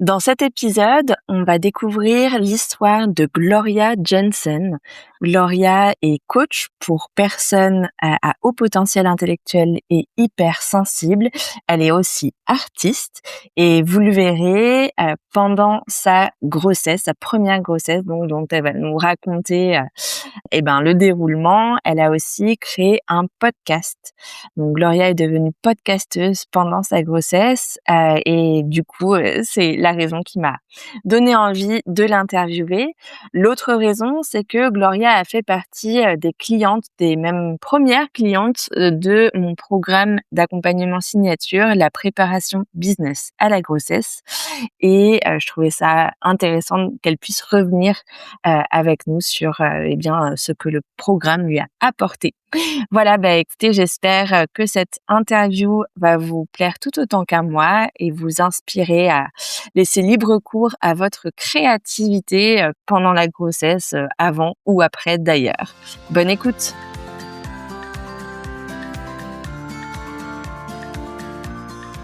Dans cet épisode, on va découvrir l'histoire de Gloria Jensen. Gloria est coach pour personnes à haut potentiel intellectuel et hypersensibles. Elle est aussi artiste et vous le verrez pendant sa grossesse, sa première grossesse, dont elle va nous raconter le déroulement. Elle a aussi créé un podcast. Donc Gloria est devenue podcasteuse pendant sa grossesse et du coup, c'est la raison qui m'a donné envie de l'interviewer. L'autre raison, c'est que Gloria a fait partie des clientes, des même premières clientes de mon programme d'accompagnement signature, la préparation business à la grossesse. Et je trouvais ça intéressant qu'elle puisse revenir avec nous sur ce que le programme lui a apporté. Voilà, écoutez, j'espère que cette interview va vous plaire tout autant qu'à moi et vous inspirer à laisser libre cours à votre créativité pendant la grossesse, avant ou après d'ailleurs. Bonne écoute!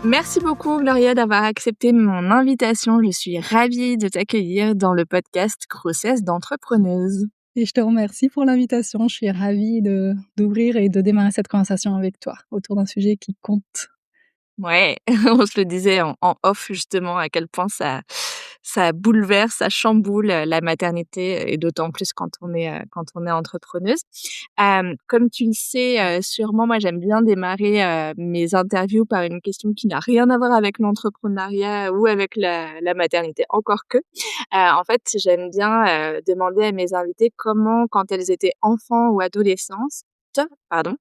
Merci beaucoup, Gloria, d'avoir accepté mon invitation. Je suis ravie de t'accueillir dans le podcast Grossesse d'entrepreneuse. Et je te remercie pour l'invitation. Je suis ravie d'ouvrir et de démarrer cette conversation avec toi autour d'un sujet qui compte. Ouais, on se le disait en off justement à quel point ça bouleverse, ça chamboule la maternité et d'autant plus quand on est entrepreneuse. Comme tu le sais, sûrement, moi j'aime bien démarrer mes interviews par une question qui n'a rien à voir avec l'entrepreneuriat ou avec la maternité, encore que. En fait, j'aime bien demander à mes invités comment, quand elles étaient enfants ou adolescentes, pardon,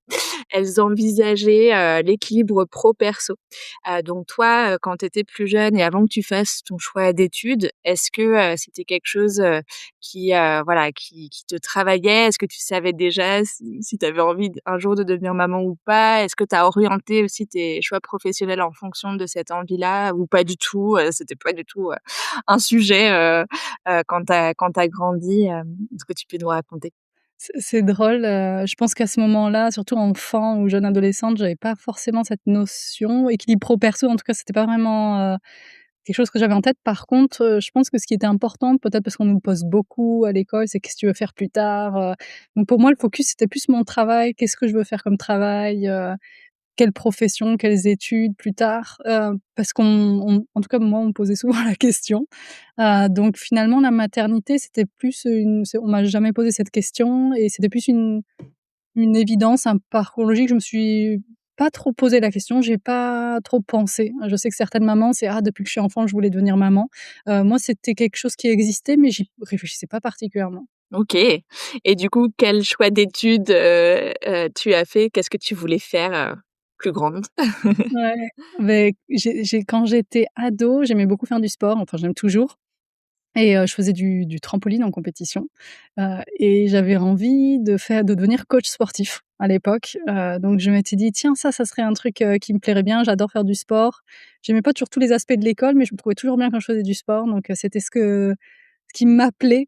elles envisageaient l'équilibre pro-perso. Donc toi, quand tu étais plus jeune et avant que tu fasses ton choix d'études, est-ce que c'était quelque chose qui te travaillait? Est-ce que tu savais déjà si tu avais envie un jour de devenir maman ou pas? Est-ce que tu as orienté aussi tes choix professionnels en fonction de cette envie-là ou pas du tout? C'était pas du tout un sujet quand tu as grandi? Est-ce que tu peux nous raconter? C'est drôle, je pense qu'à ce moment-là, surtout enfant ou jeune adolescente, j'avais pas forcément cette notion. Équilibre pro perso, en tout cas, c'était pas vraiment, quelque chose que j'avais en tête. Par contre, je pense que ce qui était important, peut-être parce qu'on nous le pose beaucoup à l'école, c'est: «Qu'est-ce que tu veux faire plus tard?» Donc pour moi, le focus, c'était plus mon travail. Qu'est-ce que je veux faire comme travail? Quelle profession, quelles études plus tard? Parce en tout cas moi, on me posait souvent la question. Donc finalement la maternité, c'était plus on m'a jamais posé cette question et c'était plus une évidence, un parcours logique. Je me suis pas trop posé la question, j'ai pas trop pensé. Je sais que certaines mamans, c'est: «Ah, depuis que je suis enfant, je voulais devenir maman». Moi, c'était quelque chose qui existait, mais j'y réfléchissais pas particulièrement. OK, et du coup, quel choix d'études tu as fait? Qu'est-ce que tu voulais faire plus grande? Ouais, mais j'ai quand j'étais ado, j'aimais beaucoup faire du sport, enfin j'aime toujours. Et je faisais du trampoline en compétition, et j'avais envie de devenir coach sportif à l'époque, donc je m'étais dit: «Tiens, ça serait un truc, qui me plairait bien». J'adore faire du sport. J'aimais pas toujours tous les aspects de l'école, mais je me trouvais toujours bien quand je faisais du sport, donc c'était ce qui m'appelait,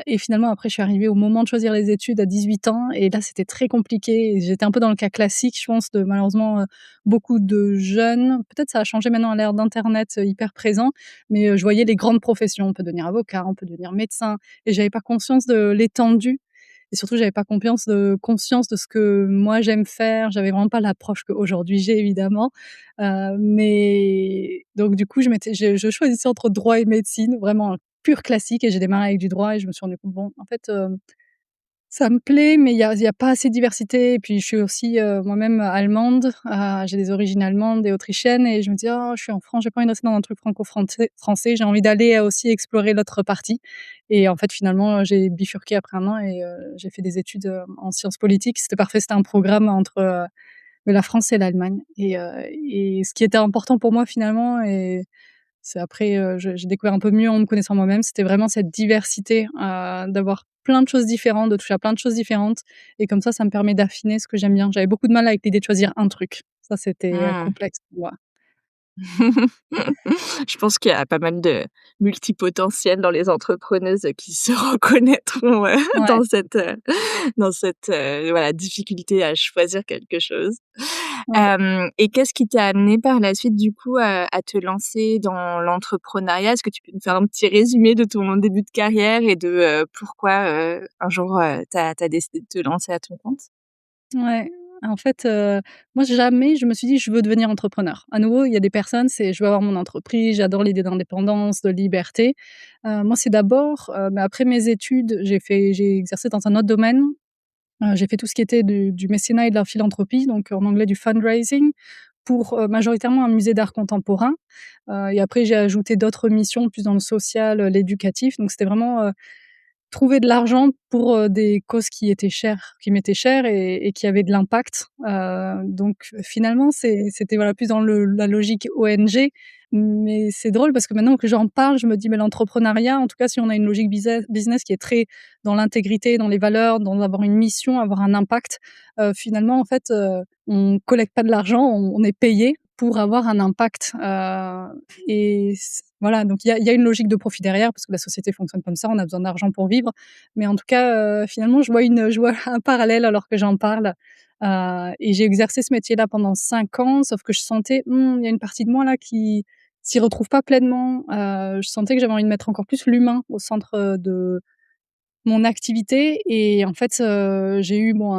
et finalement après je suis arrivée au moment de choisir les études à 18 ans et là c'était très compliqué et j'étais un peu dans le cas classique, je pense, de malheureusement, beaucoup de jeunes. Peut-être ça a changé maintenant à l'ère d'internet, hyper présent, mais je voyais les grandes professions. On peut devenir avocat, on peut devenir médecin et j'avais pas conscience de l'étendue et surtout j'avais pas conscience de ce que moi j'aime faire. J'avais vraiment pas l'approche qu'aujourd'hui j'ai évidemment, mais donc du coup je choisissais entre droit et médecine, vraiment pur classique et j'ai démarré avec du droit et je me suis rendue compte, bon, en fait, ça me plaît, mais il y a pas assez de diversité et puis je suis aussi, moi-même allemande, j'ai des origines allemandes et autrichiennes et je me dis: «Oh, je suis en France, j'ai pas envie de rester dans un truc français, j'ai envie d'aller, aussi explorer l'autre partie» et en fait, finalement, j'ai bifurqué après 1 an et j'ai fait des études, en sciences politiques. C'était parfait, c'était un programme entre, la France et l'Allemagne et ce qui était important pour moi finalement et c'est après, j'ai découvert un peu mieux en me connaissant moi-même, c'était vraiment cette diversité, d'avoir plein de choses différentes, de toucher à plein de choses différentes et comme ça me permet d'affiner ce que j'aime bien. J'avais beaucoup de mal avec l'idée de choisir un truc. Ça, c'était, Mmh. complexe pour moi. Je pense qu'il y a pas mal de multipotentiels dans les entrepreneuses qui se reconnaîtront Ouais. dans cette voilà, difficulté à choisir quelque chose. Ouais. Et qu'est-ce qui t'a amené par la suite du coup à te lancer dans l'entrepreneuriat? Est-ce que tu peux nous faire un petit résumé de ton début de carrière et de, pourquoi, un jour, tu as décidé de te lancer à ton compte? Ouais, en fait, moi jamais je me suis dit: «Je veux devenir entrepreneur». À nouveau, il y a des personnes, c'est: «Je veux avoir mon entreprise, j'adore l'idée d'indépendance, de liberté». Moi, c'est d'abord, bah, après mes études, j'ai exercé dans un autre domaine. J'ai fait tout ce qui était du mécénat et de la philanthropie, donc en anglais du fundraising, pour, majoritairement un musée d'art contemporain. Et après j'ai ajouté d'autres missions plus dans le social, l'éducatif, donc c'était vraiment, trouver de l'argent pour, des causes qui m'étaient chères et qui avaient de l'impact. Donc finalement, c'était voilà, plus dans la logique ONG. Mais c'est drôle parce que maintenant que j'en parle, je me dis: «Mais l'entrepreneuriat, en tout cas si on a une logique business qui est très dans l'intégrité, dans les valeurs, dans avoir une mission, avoir un impact», finalement en fait, on collecte pas de l'argent, on est payé pour avoir un impact, et voilà, donc il y a une logique de profit derrière parce que la société fonctionne comme ça, on a besoin d'argent pour vivre. Mais en tout cas, finalement, je vois un parallèle alors que j'en parle, et j'ai exercé ce métier-là pendant 5 ans, sauf que je sentais: il y a une partie de moi là qui s'y retrouve pas pleinement». Je sentais que j'avais envie de mettre encore plus l'humain au centre, de mon activité. Et en fait, j'ai eu bon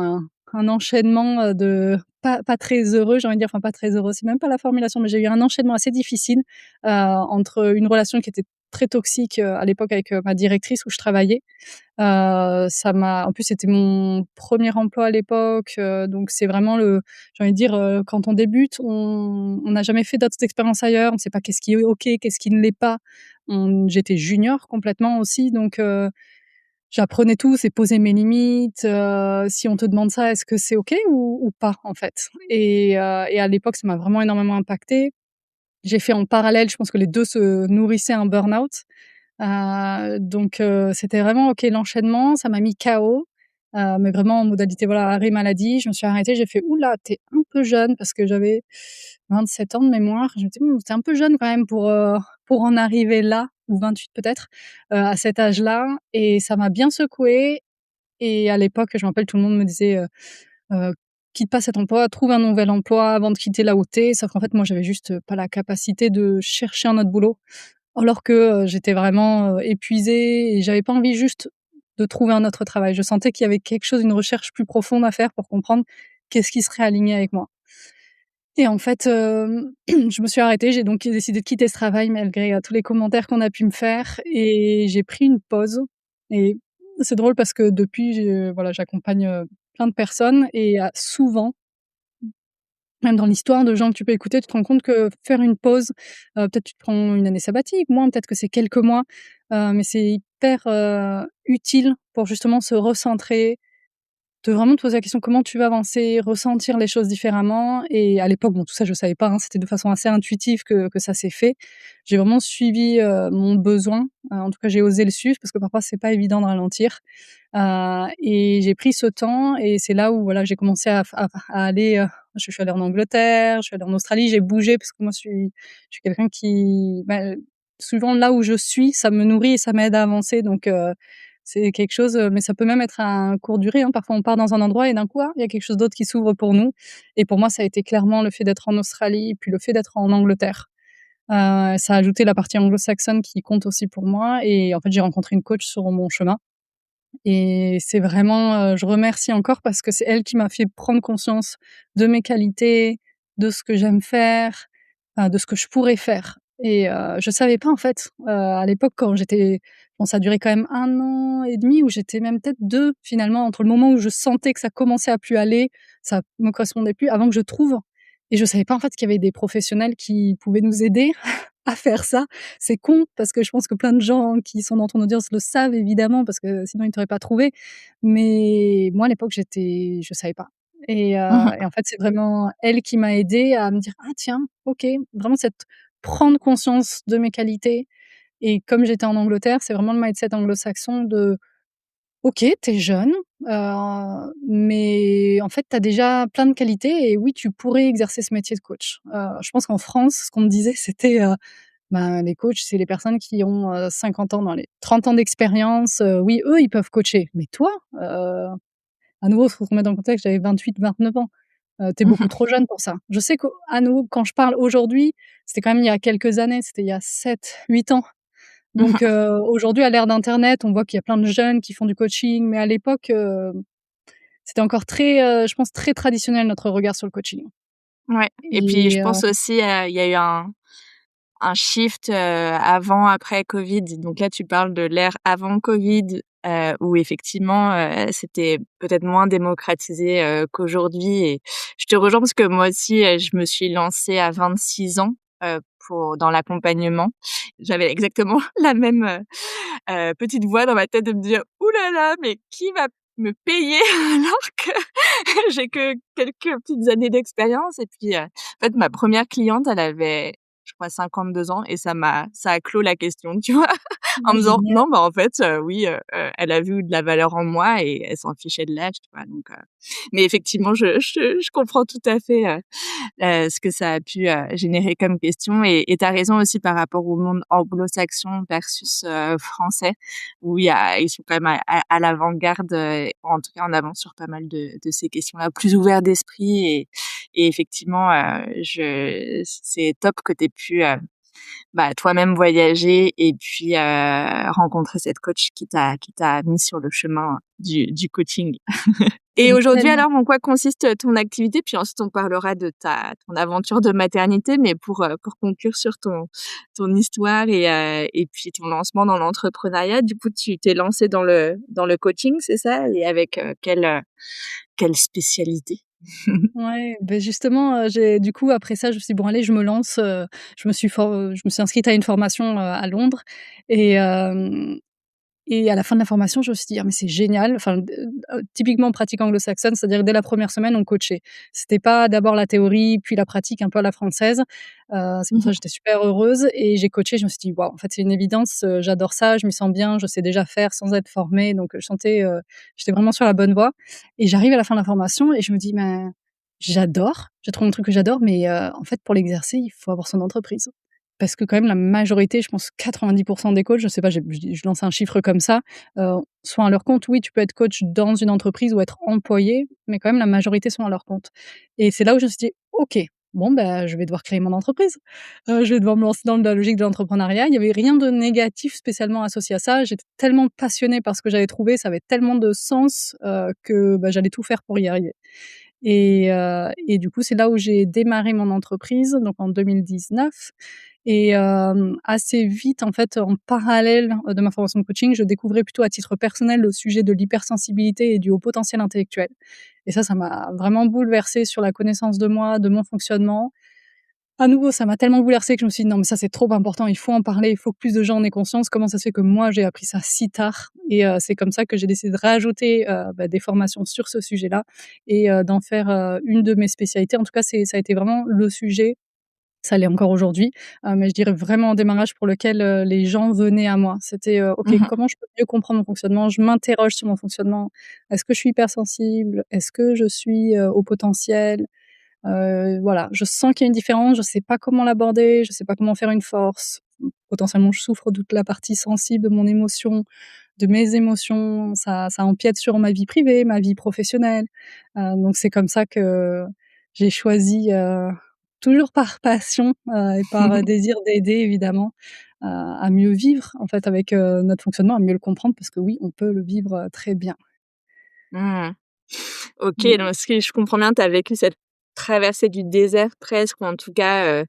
un enchaînement, de pas très heureux, j'ai envie de dire, enfin pas très heureux, c'est même pas la formulation, mais j'ai eu un enchaînement assez difficile, entre une relation qui était très toxique, à l'époque avec, ma directrice où je travaillais. Ça m'a En plus, c'était mon premier emploi à l'époque, donc c'est vraiment j'ai envie de dire, quand on débute, on n'a jamais fait d'autres expériences ailleurs, on ne sait pas qu'est-ce qui est OK, qu'est-ce qui ne l'est pas. J'étais junior complètement aussi, donc j'apprenais tout, c'est poser mes limites, si on te demande ça, est-ce que c'est OK ou pas, en fait? Et à l'époque, ça m'a vraiment énormément impactée. J'ai fait en parallèle, je pense que les 2 se nourrissaient, un burn-out. Donc c'était vraiment OK l'enchaînement, ça m'a mis KO, mais vraiment en modalité, voilà, arrêt maladie. Je me suis arrêtée, j'ai fait: «Ouh là, tu un peu jeune», parce que j'avais 27 ans de mémoire. Je me dis: «Mmh, tu un peu jeune quand même pour en arriver là», ou 28 peut-être, à cet âge-là. Et ça m'a bien secouée. Et à l'époque, je me rappelle, tout le monde me disait, «Quitte pas cet emploi, trouve un nouvel emploi avant de quitter là où tu es». Sauf qu'en fait, moi, j'avais juste, pas la capacité de chercher un autre boulot. Alors que, j'étais vraiment, épuisée et j'avais pas envie juste de trouver un autre travail. Je sentais qu'il y avait quelque chose, une recherche plus profonde à faire pour comprendre qu'est-ce qui serait aligné avec moi. Et en fait, je me suis arrêtée, j'ai donc décidé de quitter ce travail malgré, tous les commentaires qu'on a pu me faire, et j'ai pris une pause. Et c'est drôle parce que depuis, voilà, j'accompagne, plein de personnes. Et souvent, même dans l'histoire de gens que tu peux écouter, tu te rends compte que faire une pause, peut-être tu te prends une année sabbatique, moins, peut-être que c'est quelques mois, mais c'est hyper, utile pour justement se recentrer, de vraiment te poser la question: comment tu vas avancer, ressentir les choses différemment. Et à l'époque, bon, tout ça je savais pas, hein, c'était de façon assez intuitive que ça s'est fait. J'ai vraiment suivi, mon besoin, en tout cas j'ai osé le suivre parce que parfois c'est pas évident de ralentir. Et j'ai pris ce temps et c'est là où voilà, j'ai commencé à aller, je suis allée en Angleterre, je suis allée en Australie, j'ai bougé parce que moi je suis quelqu'un qui, bah, souvent là où je suis, ça me nourrit et ça m'aide à avancer. Donc c'est quelque chose, mais ça peut même être un court durée, hein. Parfois, on part dans un endroit et d'un coup, ah, il y a quelque chose d'autre qui s'ouvre pour nous. Et pour moi, ça a été clairement le fait d'être en Australie, puis le fait d'être en Angleterre. Ça a ajouté la partie anglo-saxonne qui compte aussi pour moi. Et en fait, j'ai rencontré une coach sur mon chemin. Et c'est vraiment, je remercie encore parce que c'est elle qui m'a fait prendre conscience de mes qualités, de ce que j'aime faire, de ce que je pourrais faire. Et je savais pas en fait, à l'époque quand j'étais bon, ça a duré quand même 1 an et demi, où j'étais même peut-être 2 finalement, entre le moment où je sentais que ça commençait à plus aller, ça me correspondait plus, avant que je trouve. Et je savais pas en fait qu'il y avait des professionnels qui pouvaient nous aider à faire ça. C'est con parce que je pense que plein de gens qui sont dans ton audience le savent évidemment parce que sinon ils t'auraient pas trouvé. Mais moi à l'époque je savais pas. Mmh. Et en fait, c'est vraiment elle qui m'a aidée à me dire: «Ah tiens, OK». Vraiment cette prendre conscience de mes qualités. Et comme j'étais en Angleterre, c'est vraiment le mindset anglo-saxon de: «OK, tu es jeune, mais en fait, tu as déjà plein de qualités et oui, tu pourrais exercer ce métier de coach». Je pense qu'en France, ce qu'on me disait, c'était, ben, les coachs, c'est les personnes qui ont, 50 ans, dans les 30 ans d'expérience, oui, eux, ils peuvent coacher. Mais toi, à nouveau, faut se remettre dans le contexte, j'avais 28-29 ans. Tu beaucoup trop jeune pour ça». Je sais qu'à nouveau, quand je parle aujourd'hui, c'était quand même il y a quelques années, c'était il y a 7, 8 ans. Donc aujourd'hui, à l'ère d'internet, on voit qu'il y a plein de jeunes qui font du coaching, mais à l'époque, c'était encore très, je pense très traditionnel notre regard sur le coaching Ouais et puis je et pense aussi, il y a eu un shift, avant, après covid. Donc là, tu parles de l'ère avant covid, où effectivement, c'était peut-être moins démocratisé, qu'aujourd'hui et je te rejoins parce que moi aussi, je me suis lancée à 26 ans, pour dans l'accompagnement. J'avais exactement la même, petite voix dans ma tête de me dire: «Ouh là là, mais qui va me payer alors que j'ai que quelques petites années d'expérience?» Et puis, en fait, ma première cliente, elle avait, je crois 52 ans et ça a clos la question, tu vois? En me disant: génial. «Non, bah, en fait, oui, elle a vu de la valeur en moi et elle s'en fichait de l'âge», tu vois? Donc, mais effectivement, je comprends tout à fait, ce que ça a pu, générer comme question et tu as raison aussi par rapport au monde anglo-saxon versus, français où ils sont quand même à l'avant-garde, en tout cas en avance sur pas mal de ces questions-là, plus ouverts d'esprit et effectivement, c'est top que tu aies pu, bah, toi-même voyager et puis, rencontrer cette coach qui t'a mis sur le chemin du coaching. Et C'est aujourd'hui tellement alors, en quoi consiste, ton activité? Puis ensuite on parlera de ton aventure de maternité, mais pour conclure sur ton histoire et puis ton lancement dans l'entrepreneuriat, du coup, tu t'es lancée dans le coaching, c'est ça? Et avec, quelle spécialité? ouais, beh, justement, j'ai du coup après ça, je me suis dit: «Bon allez, je me lance», je me suis inscrite à une formation, à Londres et hem et à la fin de la formation, je me suis dit: «Ah mais c'est génial!» enfin, typiquement pratique anglo-saxonne, c'est-à-dire dès la première semaine, on coachait. C'était pas d'abord la théorie, puis la pratique un peu à la française. C'est pour ça Mmh. que j'étais super heureuse et j'ai coaché. Je me suis dit: «Waouh, en fait, c'est une évidence, j'adore ça, je m'y sens bien, je sais déjà faire sans être formée». Donc je sentais, j'étais vraiment sur la bonne voie et j'arrive à la fin de la formation et je me dis: «Mais j'adore, j'ai trouvé un truc que j'adore, mais en fait, pour l'exercer, il faut avoir son entreprise». Parce que quand même la majorité, je pense 90 des coachs, je sais pas, je lance un chiffre comme ça, sont à leur compte. Oui, tu peux être coach dans une entreprise ou être employé, mais quand même la majorité sont à leur compte et c'est là où je me suis dit: «OK, bon, bah, je vais devoir créer mon entreprise. Je vais devoir me lancer dans la logique de l'entrepreneuriat». Il y avait rien de négatif spécialement associé à ça. J'étais tellement passionnée par ce que j'avais trouvé, ça avait tellement de sens, que, bah, j'allais tout faire pour y arriver et du coup, c'est là où j'ai démarré mon entreprise, donc en 2019 et assez vite, en fait, en parallèle, de ma formation de coaching, je découvrais plutôt à titre personnel le sujet de l'hypersensibilité et du haut potentiel intellectuel et ça m'a vraiment bouleversée sur la connaissance de moi, de mon fonctionnement. À nouveau, ça m'a tellement bouleversée que je me suis dit: «Non, mais ça, c'est trop important, il faut en parler, il faut que plus de gens en aient conscience. Comment ça se fait que moi, j'ai appris ça si tard?» et c'est comme ça que j'ai décidé de rajouter, bah, des formations sur ce sujet-là et d'en faire, une de mes spécialités. En tout cas, ça a été vraiment le sujet, ça l'est encore aujourd'hui, mais je dirais vraiment en démarrage pour lequel, les gens venaient à moi. C'était, «OK, Mmh. comment je peux mieux comprendre mon fonctionnement?» Je m'interroge sur mon fonctionnement. Est-ce que je suis hypersensible? Est-ce que je suis, au potentiel? Voilà, je sens qu'il y a une différence, je sais pas comment l'aborder, je sais pas comment faire une force. Potentiellement, je souffre de toute la partie sensible de mon émotion, de mes émotions, ça empiète sur ma vie privée, ma vie professionnelle. Donc c'est comme ça que j'ai choisi, toujours par passion, et par, désir d'aider évidemment, à mieux vivre en fait avec, notre fonctionnement, à mieux le comprendre parce que oui, on peut le vivre, très bien. Mmh. OK, Mmh. donc ce que je comprends bien, tu as vécu cette traversée du désert presque ou en tout cas,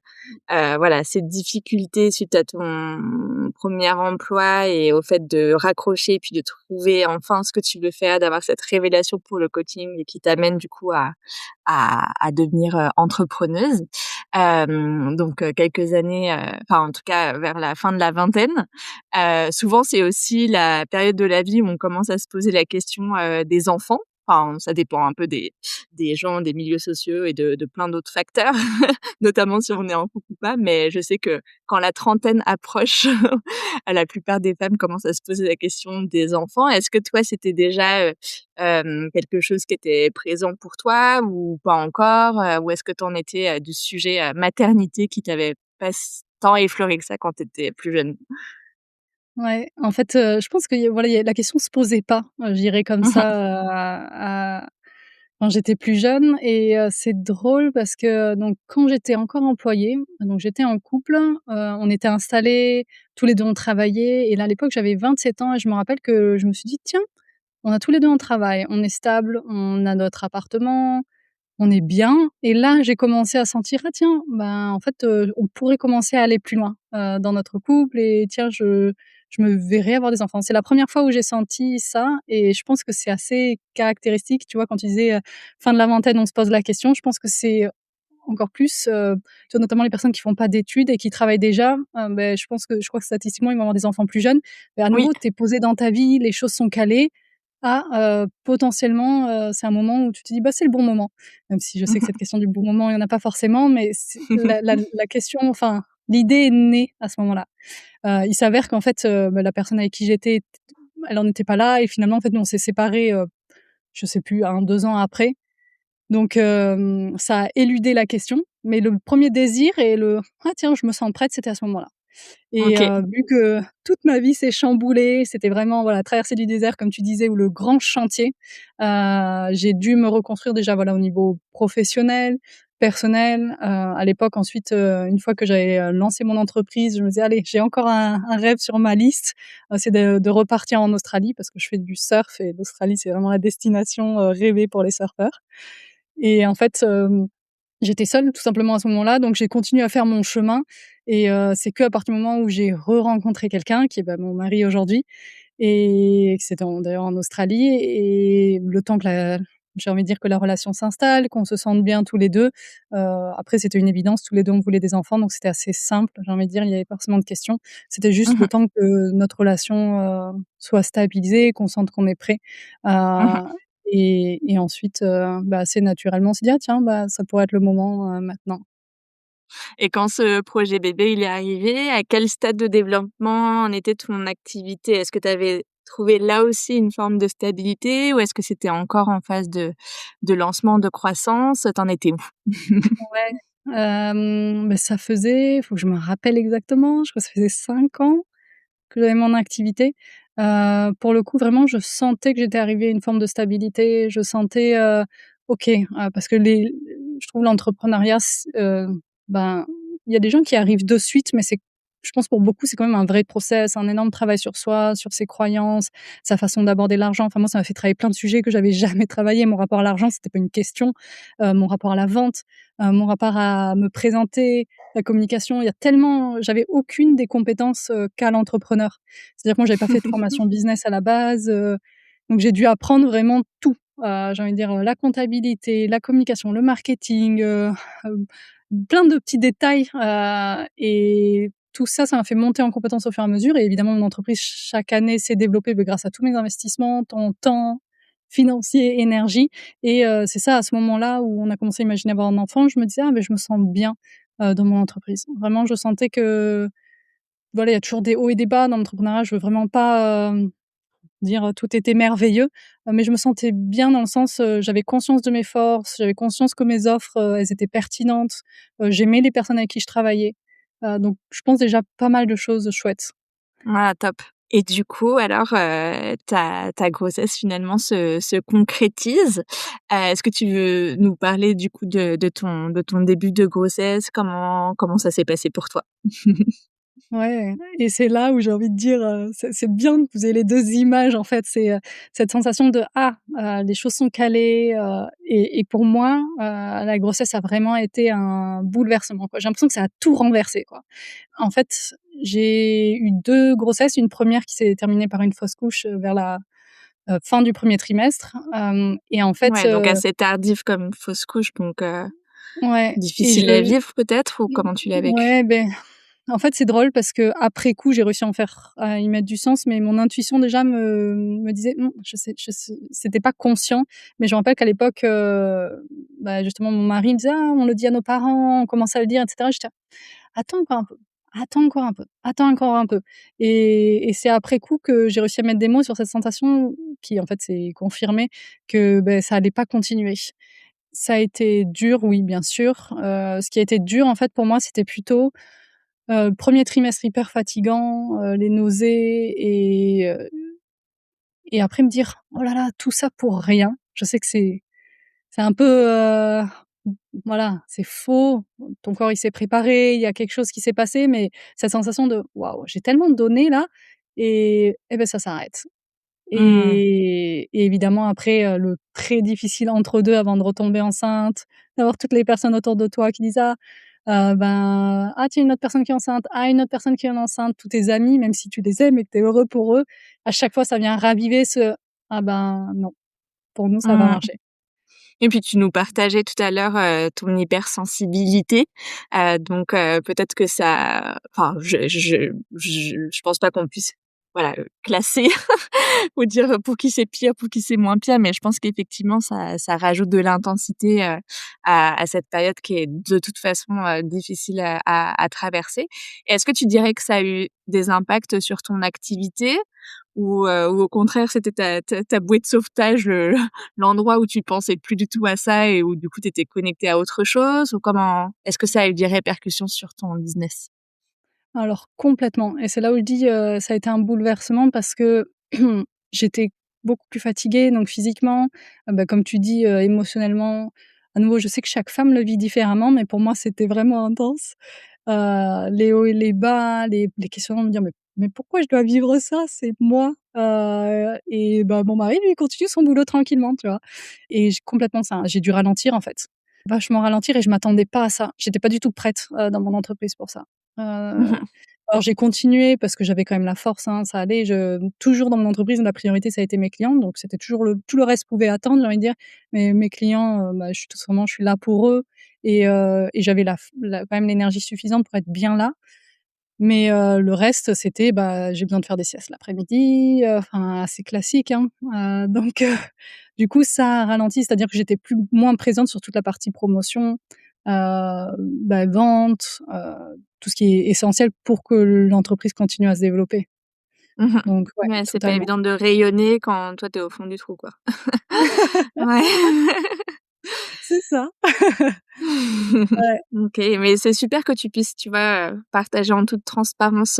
voilà, cette difficulté suite à ton premier emploi et au fait de raccrocher puis de trouver enfin ce que tu veux faire, d'avoir cette révélation pour le coaching et qui t'amène du coup à devenir, entrepreneuse. Donc quelques années, enfin en tout cas vers la fin de la vingtaine. Souvent c'est aussi la période de la vie où on commence à se poser la question, des enfants. Enfin, ça dépend un peu des gens, des milieux sociaux et de plein d'autres facteurs, notamment si on est en couple ou pas. Mais je sais que quand la trentaine approche, la plupart des femmes commencent à se poser la question des enfants. Est-ce que toi, c'était déjà, quelque chose qui était présent pour toi ou pas encore? Ou est-ce que tu en étais, du sujet, maternité qui t'avait pas tant effleuré que ça quand tu étais plus jeune? Ouais, en fait, je pense que y a voilà, y a la question se posait pas, je dirais comme ça, quand j'étais plus jeune et c'est drôle parce que donc quand j'étais encore employée, donc j'étais en couple, on était installés, tous les 2 on travaillait et là à l'époque j'avais 27 ans et je me rappelle que je me suis dit: «Tiens, on a tous les 2 un travail, on est stable, on a notre appartement, on est bien» et là j'ai commencé à sentir: «Ah tiens, ben, en fait, on pourrait commencer à aller plus loin, dans notre couple et tiens je me verrais avoir des enfants». C'est la première fois où j'ai senti ça et je pense que c'est assez caractéristique, tu vois? Quand tu disais, fin de la vingtaine, on se pose la question, je pense que c'est encore plus, tu vois? Notamment les personnes qui font pas d'études et qui travaillent déjà, je crois que statistiquement, ils vont avoir des enfants plus jeunes. Mais à Oui. nouveau, tu es posé dans ta vie, les choses sont calées. Potentiellement, c'est un moment où tu te dis: «Bah, c'est le bon moment». Même si je sais que cette question du bon moment, il y en a pas forcément, mais c'est la question enfin, l'idée est née à ce moment-là. Il s'avère qu'en fait, la personne avec qui j'étais, elle en était pas là et finalement, en fait, nous, on s'est séparés, je sais plus, 1-2 ans après. Donc ça a éludé la question, mais le premier désir et le: «Ah tiens, je me sens prête», c'était à ce moment-là. Et OK. vu que toute ma vie s'est chamboulée, c'était vraiment, voilà, traversée du désert comme tu disais ou le grand chantier, j'ai dû me reconstruire déjà, voilà, au niveau professionnel, personnel. À l'époque ensuite, une fois que j'avais, lancé mon entreprise, je me disais: «Allez, j'ai encore un rêve sur ma liste, c'est de repartir en Australie» parce que je fais du surf et l'Australie, c'est vraiment la destination, rêvée pour les surfeurs. Et en fait, j'étais seule tout simplement à ce moment-là, donc j'ai continué à faire mon chemin et c'est qu'à partir du moment où j'ai re-rencontré quelqu'un qui est, bah, mon mari aujourd'hui et c'était d'ailleurs en Australie et le temps que la j'ai envie de dire que la relation s'installe, qu'on se sente bien tous les 2. Après c'était une évidence, tous les 2 on voulait des enfants, donc c'était assez simple, j'ai envie de dire, il y avait pas forcément de questions. C'était juste Mmh le mh. temps que notre relation, soit stabilisée, qu'on sente qu'on est prêt. Mmh. Et ensuite, bah, assez naturellement, on s'est dit: «Ah tiens, bah, ça pourrait être le moment, maintenant». Et quand ce projet bébé, il est arrivé, à quel stade de développement en était ton activité? Est-ce que tu avais trouvé là aussi une forme de stabilité ou est-ce que c'était encore en phase de lancement, de croissance? Tu en étais où? Ouais, bah, ça faisait faut que je me rappelle exactement, je crois que ça faisait 5 ans que j'avais mon activité. Pour le coup, vraiment, je sentais que j'étais arrivée à une forme de stabilité. Je sentais, OK, parce que je trouve l'entrepreneuriat ben, il y a des gens qui arrivent de suite, mais je pense pour beaucoup, c'est quand même un vrai process, un énorme travail sur soi, sur ses croyances, sa façon d'aborder l'argent. Enfin, moi, ça m'a fait travailler plein de sujets que j'avais jamais travaillé. Mon rapport à l'argent, c'était pas une question. Mon rapport à la vente, mon rapport à me présenter, la communication, il y a tellement j'avais aucune des compétences, qu'a l'entrepreneur. C'est-à-dire que moi, j'avais pas fait de formation business à la base, donc j'ai dû apprendre vraiment tout. J'ai envie de dire, la comptabilité, la communication, le marketing, hem, plein de petits détails, et tout ça, ça m'a fait monter en compétences au fur et à mesure et évidemment mon entreprise chaque année s'est développée, grâce à tous mes investissements, temps financier, énergie et c'est ça, à ce moment-là où on a commencé à imaginer avoir un enfant, je me disais: «Ah mais je me sens bien, dans mon entreprise». Vraiment, je sentais que, voilà, il y a toujours des hauts et des bas dans l'entrepreneuriat. Je veux vraiment pas, dire, tout était merveilleux, mais je me sentais bien dans le sens, j'avais conscience de mes forces, j'avais conscience que mes offres, elles étaient pertinentes, j'aimais les personnes avec qui je travaillais, donc je pense déjà pas mal de choses chouettes. Ah top. Et du coup alors, ta grossesse finalement se concrétise. Est-ce que tu veux nous parler du coup de ton début de grossesse? Comment ça s'est passé pour toi? Ouais et c'est là où j'ai envie de dire, c'est bien que vous ayez les 2 images en fait. C'est, cette sensation de: «Ah, les choses sont calées», et pour moi, la grossesse a vraiment été un bouleversement, quoi. J'ai l'impression que ça a tout renversé, quoi. En fait, j'ai eu 2 grossesses, une première qui s'est terminée par une fausse couche, vers la, fin du premier trimestre, et en fait, Ouais, donc assez tardif comme fausse couche, donc ouais et difficile à vivre peut-être ou comment tu l'as vécu? ouais, beh, en fait, c'est drôle parce qu'après coup, j'ai réussi à y mettre du sens, mais mon intuition déjà me disait: «Mmh, je sais» c'était pas conscient, mais je me rappelle qu'à l'époque, bah, justement, mon mari me disait: «Ah, on le dit à nos parents, on commence à le dire» et cetera. J'étais: «Attends encore un peu, attends encore un peu, attends encore un peu» et c'est après coup que j'ai réussi à mettre des mots sur cette sensation qui, en fait, s'est confirmée que, beh, ça allait pas continuer. Ça a été dur, oui, bien sûr. Ce qui a été dur, en fait, pour moi, c'était plutôt, 1er trimestre hyper fatigant, les nausées et après me dire: «Oh là là, tout ça pour rien». Je sais que c'est c'est un peu, voilà, c'est faux. Ton corps, il s'est préparé, il y a quelque chose qui s'est passé, mais cette sensation de: «Waouh, j'ai tellement donné là et ben ça s'arrête». Mmh. Et évidemment après, le très difficile entre-deux avant de retomber enceinte, d'avoir toutes les personnes autour de toi qui disent: «Ah, ben, ah tiens une autre personne qui est enceinte, ah une autre personne qui est enceinte», tous tes amis, même si tu les aimes et que tu es heureux pour eux, à chaque fois ça vient raviver ce: «Ah ben non, pour nous ça va Mmh. marcher». Et puis tu nous partageais tout à l'heure, ton hypersensibilité, donc peut-être que ça enfin je pense pas qu'on puisse, voilà, classer ou dire pour qui c'est pire, pour qui c'est moins pire, mais je pense qu'effectivement ça rajoute de l'intensité, à cette période qui est de toute façon, difficile à traverser. Et est-ce que tu dirais que ça a eu des impacts sur ton activité ou au contraire c'était ta bouée de sauvetage, l'endroit où tu pensais plus du tout à ça et où du coup tu étais connectée à autre chose? Ou comment est-ce que ça a eu des répercussions sur ton business? Alors complètement et c'est là où je dis, ça a été un bouleversement parce que j'étais beaucoup plus fatiguée donc physiquement, bah, comme tu dis, émotionnellement. À nouveau, je sais que chaque femme le vit différemment, mais pour moi, c'était vraiment intense. Les hauts et les bas, les questionnements de me dire: «Mais pourquoi je dois vivre ça? C'est moi». Et bah, mon mari, lui, il continue son boulot tranquillement, tu vois? Et j'ai complètement ça, j'ai dû ralentir, en fait. Vachement ralentir et je m'attendais pas à ça. J'étais pas du tout prête, dans mon entreprise pour ça. Mmh Heu, mh. alors j'ai continué parce que j'avais quand même la force, hein, ça allait. Je toujours dans mon entreprise, la priorité, ça a été mes clients, donc c'était toujours tout le reste pouvait attendre, j'ai envie de dire. Mais mes clients, bah, je suis tout simplement, je suis là pour eux et j'avais la quand même l'énergie suffisante pour être bien là. Mais le reste, c'était, bah, j'ai besoin de faire des siestes l'après-midi, enfin assez classique, hein. Donc du coup, ça a ralenti, c'est-à-dire que j'étais moins présente sur toute la partie promotion, bah, vente, tout ce qui est essentiel pour que l'entreprise continue à se développer. Mmh. Donc ouais, Ouais, c'est pas totalement. évident de rayonner quand toi tu es au fond du trou, quoi. Ouais. C'est ça. Ouais. OK, mais c'est super que tu puisses, tu vois, partager en toute transparence,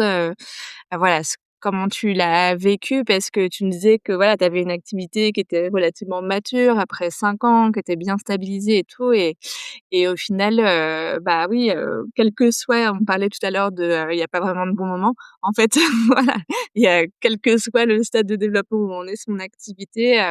voilà, comment tu l'as vécu parce que tu me disais que, voilà, tu avais une activité qui était relativement mature après 5 ans, qui était bien stabilisée et tout et au final, bah, oui, quel que soit on parlait tout à l'heure de, il y a pas vraiment de bon moment. En fait, voilà, il y a quel que soit le stade de développement où on est son activité,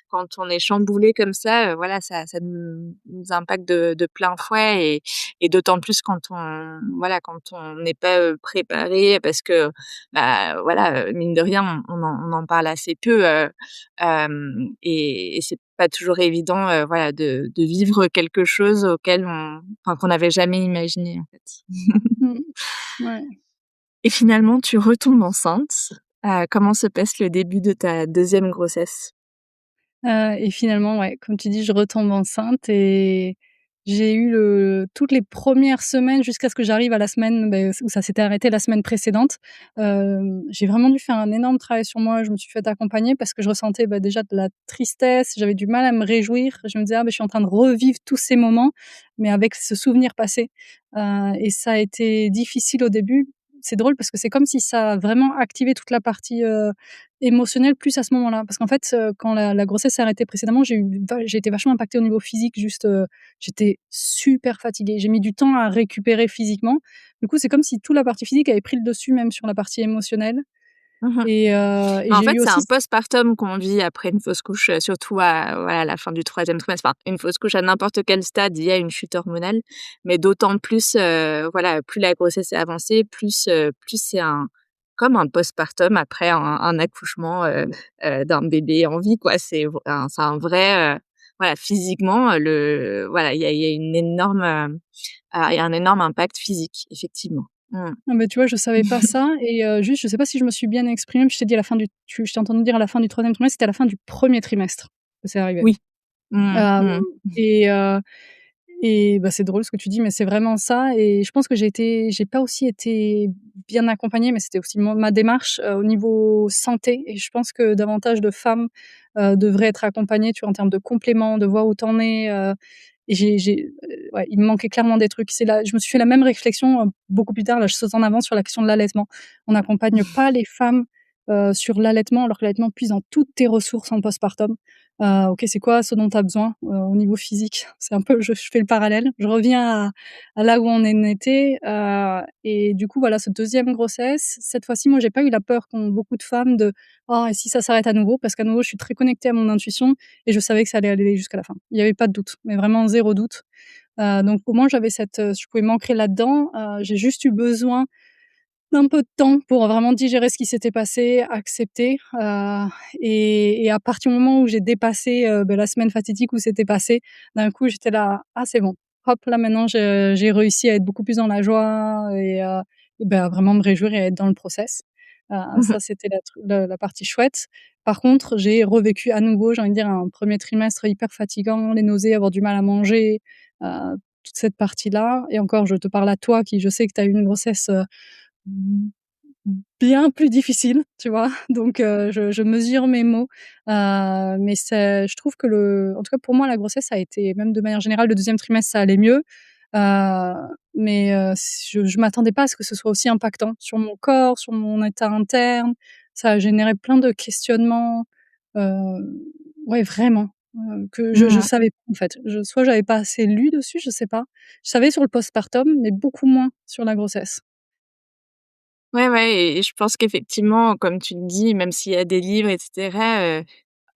quand on est chamboulé comme ça, voilà, ça nous impacte de plein fouet et d'autant plus quand on voilà, quand on n'est pas, préparé parce que, bah, voilà, mine de rien, on en parle assez peu, et c'est pas toujours évident, voilà, de vivre quelque chose auquel enfin, qu'on n'avait jamais imaginé, en fait. Mmh. Ouais. Et finalement, tu retombes enceinte. Comment se passe le début de ta deuxième grossesse? Et finalement, ouais, comme tu dis, je retombe enceinte et j'ai eu toutes les premières semaines jusqu'à ce que j'arrive à la semaine, où ça s'était arrêté la semaine précédente. J'ai vraiment dû faire un énorme travail sur moi. Je me suis fait accompagner parce que je ressentais, bah, déjà de la tristesse, j'avais du mal à me réjouir. Je me disais: «Ah, je suis en train de revivre tous ces moments, mais avec ce souvenir passé». Et ça a été difficile au début. C'est drôle parce que c'est comme si ça a vraiment activé toute la partie, émotionnelle plus à ce moment-là. Parce qu'en fait, quand la grossesse s'est arrêtée précédemment, j'ai été vachement impactée au niveau physique, juste, j'étais super fatiguée. J'ai mis du temps à récupérer physiquement. Du coup, c'est comme si toute la partie physique avait pris le dessus même sur la partie émotionnelle Mmh. et En j'ai fait, eu c'est aussi un postpartum qu'on vit après une fausse couche, surtout à voilà, à la fin du troisième trimestre. Enfin, une fausse couche à n'importe quel stade, il y a une chute hormonale, mais d'autant plus, voilà, plus la grossesse est avancée, plus c'est comme un postpartum après un accouchement, d'un bébé en vie, quoi. C'est un vrai, voilà, physiquement, voilà, il y a une énorme, il y a un énorme impact physique, effectivement. Mmh. ah bah, tu vois, je savais pas ça et juste, je sais pas si je me suis bien exprimée, je t'ai dit à la fin je t'ai entendu dire à la fin du troisième trimestre, c'était à la fin du premier trimestre que c'est arrivé. Oui. Mmh Hem mh. et bah, c'est drôle ce que tu dis, mais c'est vraiment ça et je pense que j'ai pas aussi été bien accompagnée, mais c'était aussi ma démarche, au niveau santé et je pense que davantage de femmes, devraient être accompagnées, tu vois, en termes de compléments, de voir où tu en es, et ouais, il me manquait clairement des trucs. Je me suis fait la même réflexion, beaucoup plus tard, là, je saute en avant sur la question de l'allaitement. On n'accompagne pas les femmes, sur l'allaitement, alors que l'allaitement puise dans toutes tes ressources en postpartum. OK, c'est quoi ce dont tu as besoin, au niveau physique? C'est un peu je fais le parallèle. Je reviens à là où on en était, et du coup, voilà, cette deuxième grossesse, cette fois-ci, moi, j'ai pas eu la peur qu'ont beaucoup de femmes de: «Oh et si ça s'arrête à nouveau?» parce qu'à nouveau, je suis très connectée à mon intuition et je savais que ça allait aller jusqu'à la fin. Il y avait pas de doute, mais vraiment zéro doute. Donc au moins j'avais je pouvais m'ancrer là-dedans. J'ai juste eu besoin d'un peu de temps pour vraiment digérer ce qui s'était passé, accepter, et à partir du moment où j'ai dépassé, la semaine fatidique où c'était passé, d'un coup j'étais là: «Ah c'est bon, hop là maintenant j'ai réussi à être beaucoup plus dans la joie et à vraiment me réjouir et à être dans le process». Ça c'était la partie chouette. Par contre, j'ai revécu à nouveau, j'ai envie de dire, un premier trimestre hyper fatigant, les nausées, avoir du mal à manger, toute cette partie-là et encore je te parle à toi qui je sais que tu as eu une grossesse, Mmh, bien plus difficile, tu vois? Donc je mesure mes mots, mais c'est je trouve que en tout cas pour moi la grossesse a été même de manière générale le deuxième trimestre ça allait mieux, heu, mais je m'attendais pas à ce que ce soit aussi impactant sur mon corps, sur mon état interne. Ça a généré plein de questionnements, ouais vraiment, que je Mmh. savais pas en fait. Soit j'avais pas assez lu dessus, je sais pas. Je savais sur le postpartum, mais beaucoup moins sur la grossesse. Ouais, ouais et je pense qu'effectivement, comme tu le dis, même s'il y a des livres et cetera,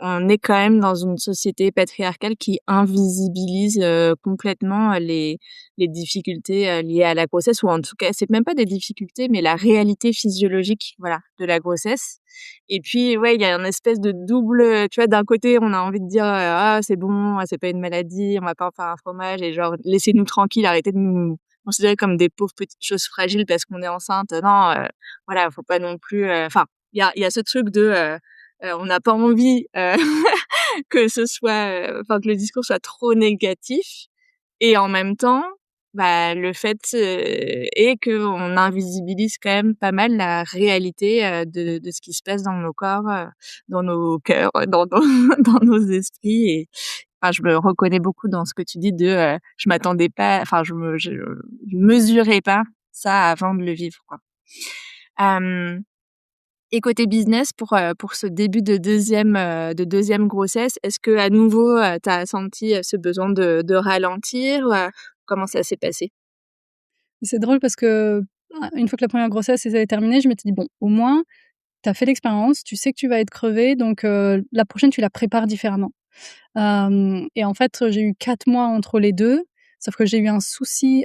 on est quand même dans une société patriarcale qui invisibilise, complètement les difficultés, liées à la grossesse ou en tout cas, c'est même pas des difficultés, mais la réalité physiologique, voilà, de la grossesse et puis, ouais, il y a une espèce de double, tu vois, d'un côté, on a envie de dire, «Ah, c'est bon, c'est pas une maladie, on va pas en faire un fromage et genre laissez-nous tranquilles, arrêtez de nous considérer comme des pauvres petites choses fragiles parce qu'on est enceinte. Non, voilà, faut pas non plus, enfin, il y a ce truc de, on n'a pas envie, que ce soit, enfin que le discours soit trop négatif et en même temps, bah, le fait, est qu'on invisibilise quand même pas mal la réalité, de ce qui se passe dans nos corps, dans nos cœurs, dans dans nos esprits et enfin, je me reconnais beaucoup dans ce que tu dis de, je m'attendais pas enfin je mesurais pas ça avant de le vivre, quoi. Hem Et côté business pour ce début de deuxième grossesse, est-ce qu'à nouveau, tu as senti, ce besoin de ralentir? Comment ça s'est passé? C'est drôle parce que, une fois que la première grossesse elle est terminée, je m'étais dit: «Bon, au moins, tu as fait l'expérience, tu sais que tu vas être crevée donc la prochaine, tu la prépares différemment». Et en fait, j'ai eu 4 mois entre les 2, sauf que j'ai eu un souci,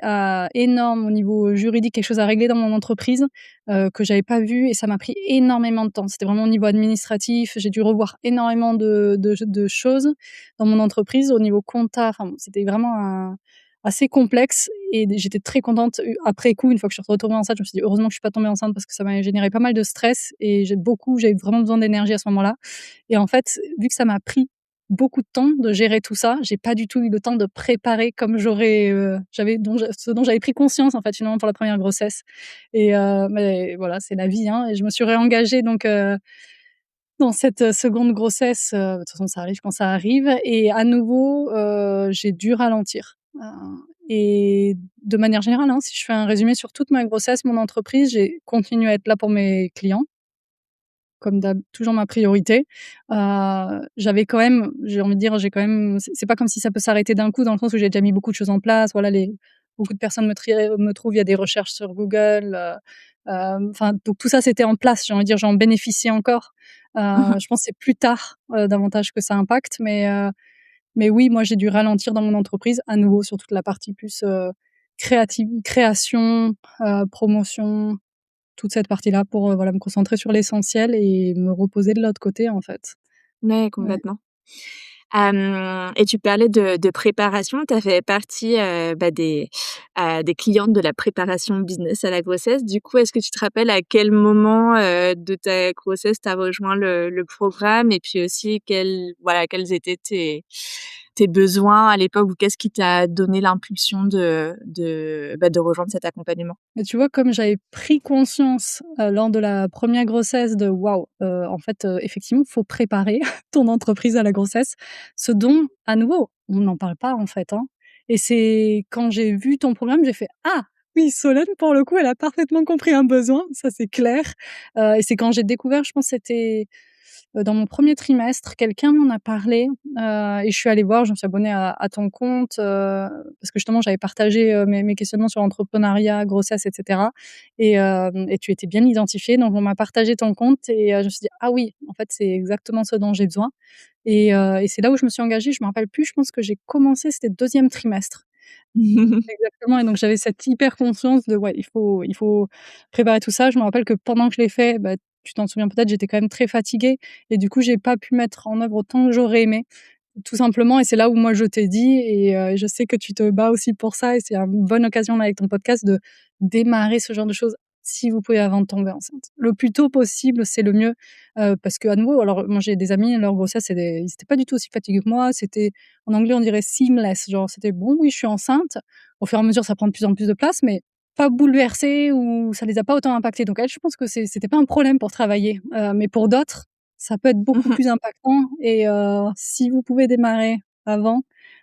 énorme au niveau juridique, quelque chose à régler dans mon entreprise, que j'avais pas vu et ça m'a pris énormément de temps. C'était vraiment au niveau administratif, j'ai dû revoir énormément de choses dans mon entreprise. Au niveau compta, enfin bon, c'était vraiment assez complexe et j'étais très contente, après coup, une fois que je suis retournée enceinte, je me suis dit: «Heureusement que je suis pas tombée enceinte parce que ça m'a généré pas mal de stress» et j'avais vraiment besoin d'énergie à ce moment-là et en fait, vu que ça m'a pris beaucoup de temps de gérer tout ça. J'ai pas du tout eu le temps de préparer comme ce dont j'avais pris conscience en fait finalement pour la première grossesse et mais voilà, c'est la vie, hein et je me suis réengagée donc dans cette, seconde grossesse, de toute façon ça arrive quand ça arrive et à nouveau, j'ai dû ralentir, et de manière générale, hein, si je fais un résumé sur toute ma grossesse, mon entreprise, j'ai continué à être là pour mes clients comme d'hab, toujours ma priorité. J'avais quand même j'ai envie de dire, j'ai quand même c'est pas comme si ça peut s'arrêter d'un coup dans le sens où j'ai déjà mis beaucoup de choses en place. Voilà, beaucoup de personnes me trouvent via des recherches sur Google, enfin donc tout ça c'était en place, j'ai envie de dire, j'en bénéficie encore. Je pense que c'est plus tard, davantage que ça impacte mais oui, moi j'ai dû ralentir dans mon entreprise à nouveau sur toute la partie plus, création, promotion, toute cette partie-là pour, voilà, me concentrer sur l'essentiel et me reposer de l'autre côté, en fait. Ouais, Ouais. complètement. Et tu parlais de préparation, tu as fait partie, bah, des clientes de la préparation business à la grossesse. Du coup, est-ce que tu te rappelles à quel moment, de ta grossesse tu as rejoint le programme? Et puis aussi quels étaient tes besoins à l'époque ou qu'est-ce qui t'a donné l'impulsion de rejoindre cet accompagnement? Mais tu vois, comme j'avais pris conscience, lors de la première grossesse de waouh, en fait, effectivement, faut préparer ton entreprise à la grossesse. Ce dont, à nouveau, on n'en parle pas, en fait, hein et c'est quand j'ai vu ton programme, j'ai fait: «Ah! Oui, Solène, pour le coup, elle a parfaitement compris un besoin, ça, c'est clair». Et c'est quand j'ai découvert, je pense, c'était dans mon premier trimestre, quelqu'un m'en a parlé, et je suis allée voir, je me suis abonnée à ton compte, parce que justement j'avais partagé, mes questionnements sur l'entrepreneuriat, grossesse et cetera et tu étais bien identifiée, donc on m'a partagé ton compte et je me suis dit: «Ah oui, en fait, c'est exactement ce dont j'ai besoin» et c'est là où je me suis engagée. Je me rappelle plus, je pense que j'ai commencé, c'était le 2e trimestre. Exactement et donc j'avais cette hyper conscience de ouais, il faut préparer tout ça. Je me rappelle que pendant que je l'ai fait, bah, tu t'en souviens peut-être, j'étais quand même très fatiguée et du coup, j'ai pas pu mettre en œuvre autant que j'aurais aimé, tout simplement et c'est là où moi je t'ai dit et je sais que tu te bats aussi pour ça et c'est une bonne occasion là avec ton podcast de démarrer ce genre de choses, si vous pouvez, avant de tomber enceinte. Le plus tôt possible, c'est le mieux, parce qu'à nouveau alors moi j'ai des amis, leur grossesse ils étaient pas du tout aussi fatigués que moi, c'était en anglais on dirait seamless, genre c'était bon, oui je suis enceinte, au fur et à mesure ça prend de plus en plus de place mais pas bouleversé ou ça les a pas autant impactés donc elles, je pense que c'était pas un problème pour travailler, mais pour d'autres ça peut être beaucoup plus impactant et si vous pouvez démarrer avant,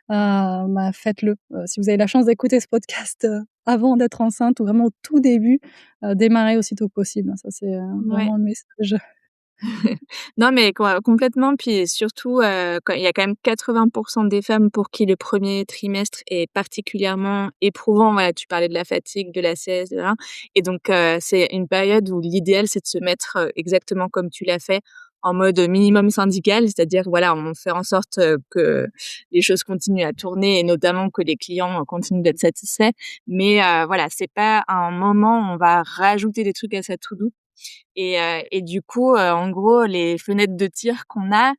bah, faites-le. Si vous avez la chance d'écouter ce podcast, avant d'être enceinte ou vraiment au tout début, démarrez aussitôt que possible. Ça, c'est, Ouais. vraiment un message. Non, mais complètement, puis surtout, quand il y a quand même 80 des femmes pour qui le premier trimestre est particulièrement éprouvant. Voilà, tu parlais de la fatigue, de la cesse, et donc c'est une période où l'idéal, c'est de se mettre, exactement comme tu l'as fait, en mode minimum syndical. C'est-à-dire, voilà, on fait en sorte, que les choses continuent à tourner et notamment que les clients, continuent d'être satisfaits. Mais voilà, c'est pas un moment où on va rajouter des trucs à sa to do. Et du coup, en gros, les fenêtres de tir qu'on a,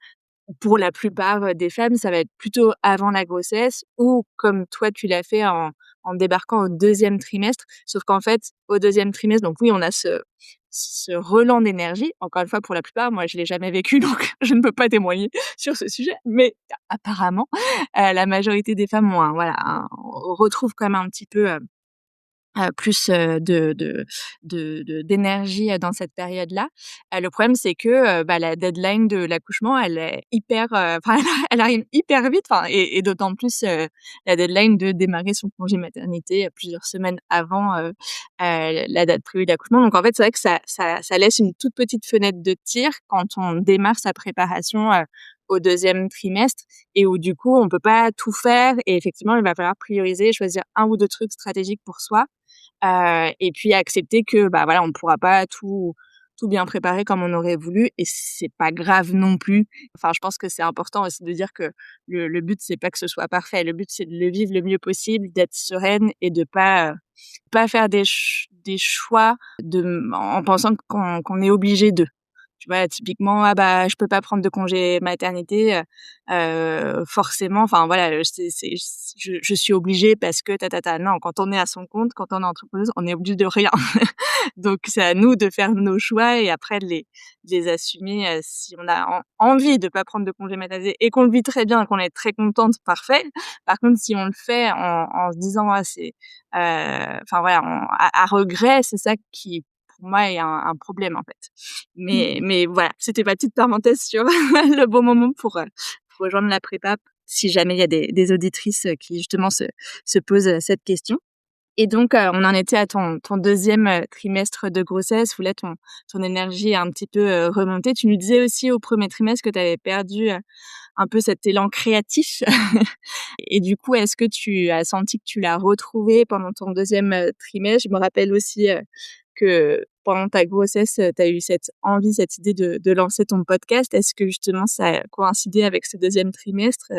pour la plupart, des femmes, ça va être plutôt avant la grossesse ou comme toi tu l'as fait en débarquant au 2e trimestre. Sauf qu'en fait, au 2e trimestre, donc oui, on a ce relan d'énergie. Encore une fois, pour la plupart, moi je l'ai jamais vécu, donc je ne peux pas témoigner sur ce sujet. Mais apparemment, la majorité des femmes ont retrouvent quand même un petit peu, plus, d'énergie, dans cette période-là. Le problème, c'est que, bah, la deadline de l'accouchement, elle est hyper, enfin, elle arrive hyper vite, enfin et d'autant plus, la deadline de démarrer son congé maternité, plusieurs semaines avant, la date prévue d'accouchement. Donc en fait, c'est vrai que ça laisse une toute petite fenêtre de tir quand on démarre sa préparation, au 2e trimestre et où du coup, on peut pas tout faire et effectivement, il va falloir prioriser, choisir un ou 2 trucs stratégiques pour soi. Et puis accepter que, bah, voilà, on ne pourra pas tout bien préparer comme on aurait voulu et c'est pas grave non plus. Enfin, je pense que c'est important aussi de dire que le but, c'est pas que ce soit parfait. Le but, c'est de le vivre le mieux possible, d'être sereine et de pas faire des choix en pensant qu'on est obligé de. Tu vois, typiquement: «Ah bah, je peux pas prendre de congé maternité, forcément, enfin voilà, je suis obligée parce que Non, quand on est à son compte, quand on est entrepreneuse, on est obligé de rien. Donc c'est à nous de faire nos choix et après de les assumer, si on a envie de pas prendre de congé maternité et qu'on le vit très bien et qu'on est très contente, parfait. Par contre, si on le fait en se disant: «Ah c'est» enfin voilà, à regret, c'est ça qui, pour moi, est un problème, en fait. Mmh. Mais voilà, c'était ma petite parenthèse sur le bon moment pour rejoindre la prépa, si jamais il y a des auditrices, qui justement se posent, cette question. Et donc, on en était à ton 2e, trimestre de grossesse où là ton énergie est un petit peu, remontée. Tu nous disais aussi au premier trimestre que tu avais perdu, un peu cet élan créatif. Et du coup, est-ce que tu as senti que tu l'as retrouvé pendant ton 2e, trimestre? Je me rappelle aussi, que pendant ta grossesse, tu as eu cette envie, cette idée de lancer ton podcast. Est-ce que justement ça a coïncidé avec ce 2e trimestre,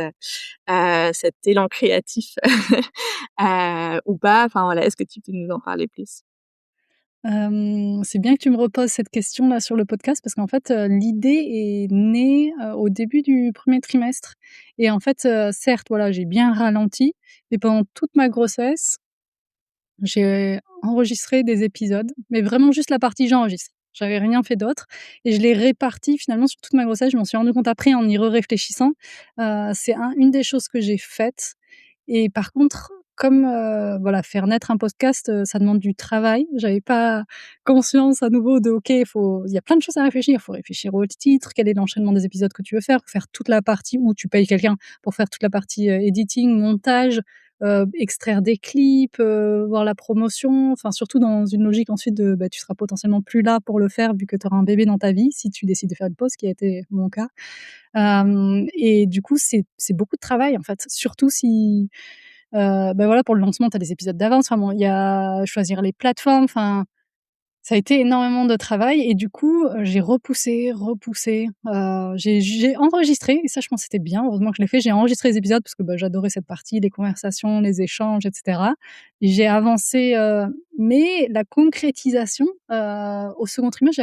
cet élan créatif, ou pas? Enfin voilà, est-ce que tu peux nous en parler plus? C'est bien que tu me reposes cette question-là sur le podcast parce qu'en fait, l'idée est née, au début du premier trimestre et en fait, certes, voilà, j'ai bien ralenti, mais pendant toute ma grossesse, j'ai enregistré des épisodes, mais vraiment juste la partie j'enregistre. J'avais rien fait d'autre et je l'ai réparti finalement sur toute ma grossesse. Je m'en suis rendu compte après en y réfléchissant. C'est une des choses que j'ai faites et par contre, comme, voilà, faire naître un podcast, ça demande du travail. J'avais pas conscience à nouveau de OK, il y a plein de choses à réfléchir. Il faut réfléchir au titre, quel est l'enchaînement des épisodes que tu veux faire toute la partie où tu payes quelqu'un pour faire toute la partie, editing, montage, extraire des clips, voir la promotion, enfin surtout dans une logique ensuite de, tu seras potentiellement plus là pour le faire vu que tu auras un bébé dans ta vie, si tu décides de faire une pause, ce qui a été mon cas. Et du coup, c'est beaucoup de travail en fait, surtout si, voilà, pour le lancement, tu as des épisodes d'avance, enfin bon, il y a choisir les plateformes, enfin ça a été énormément de travail et du coup, j'ai repoussé, j'ai enregistré et ça je pense que c'était bien, heureusement que je l'ai fait. J'ai enregistré les épisodes parce que, j'adorais cette partie, les conversations, les échanges et cetera. J'ai avancé, mais la concrétisation, au second trimestre,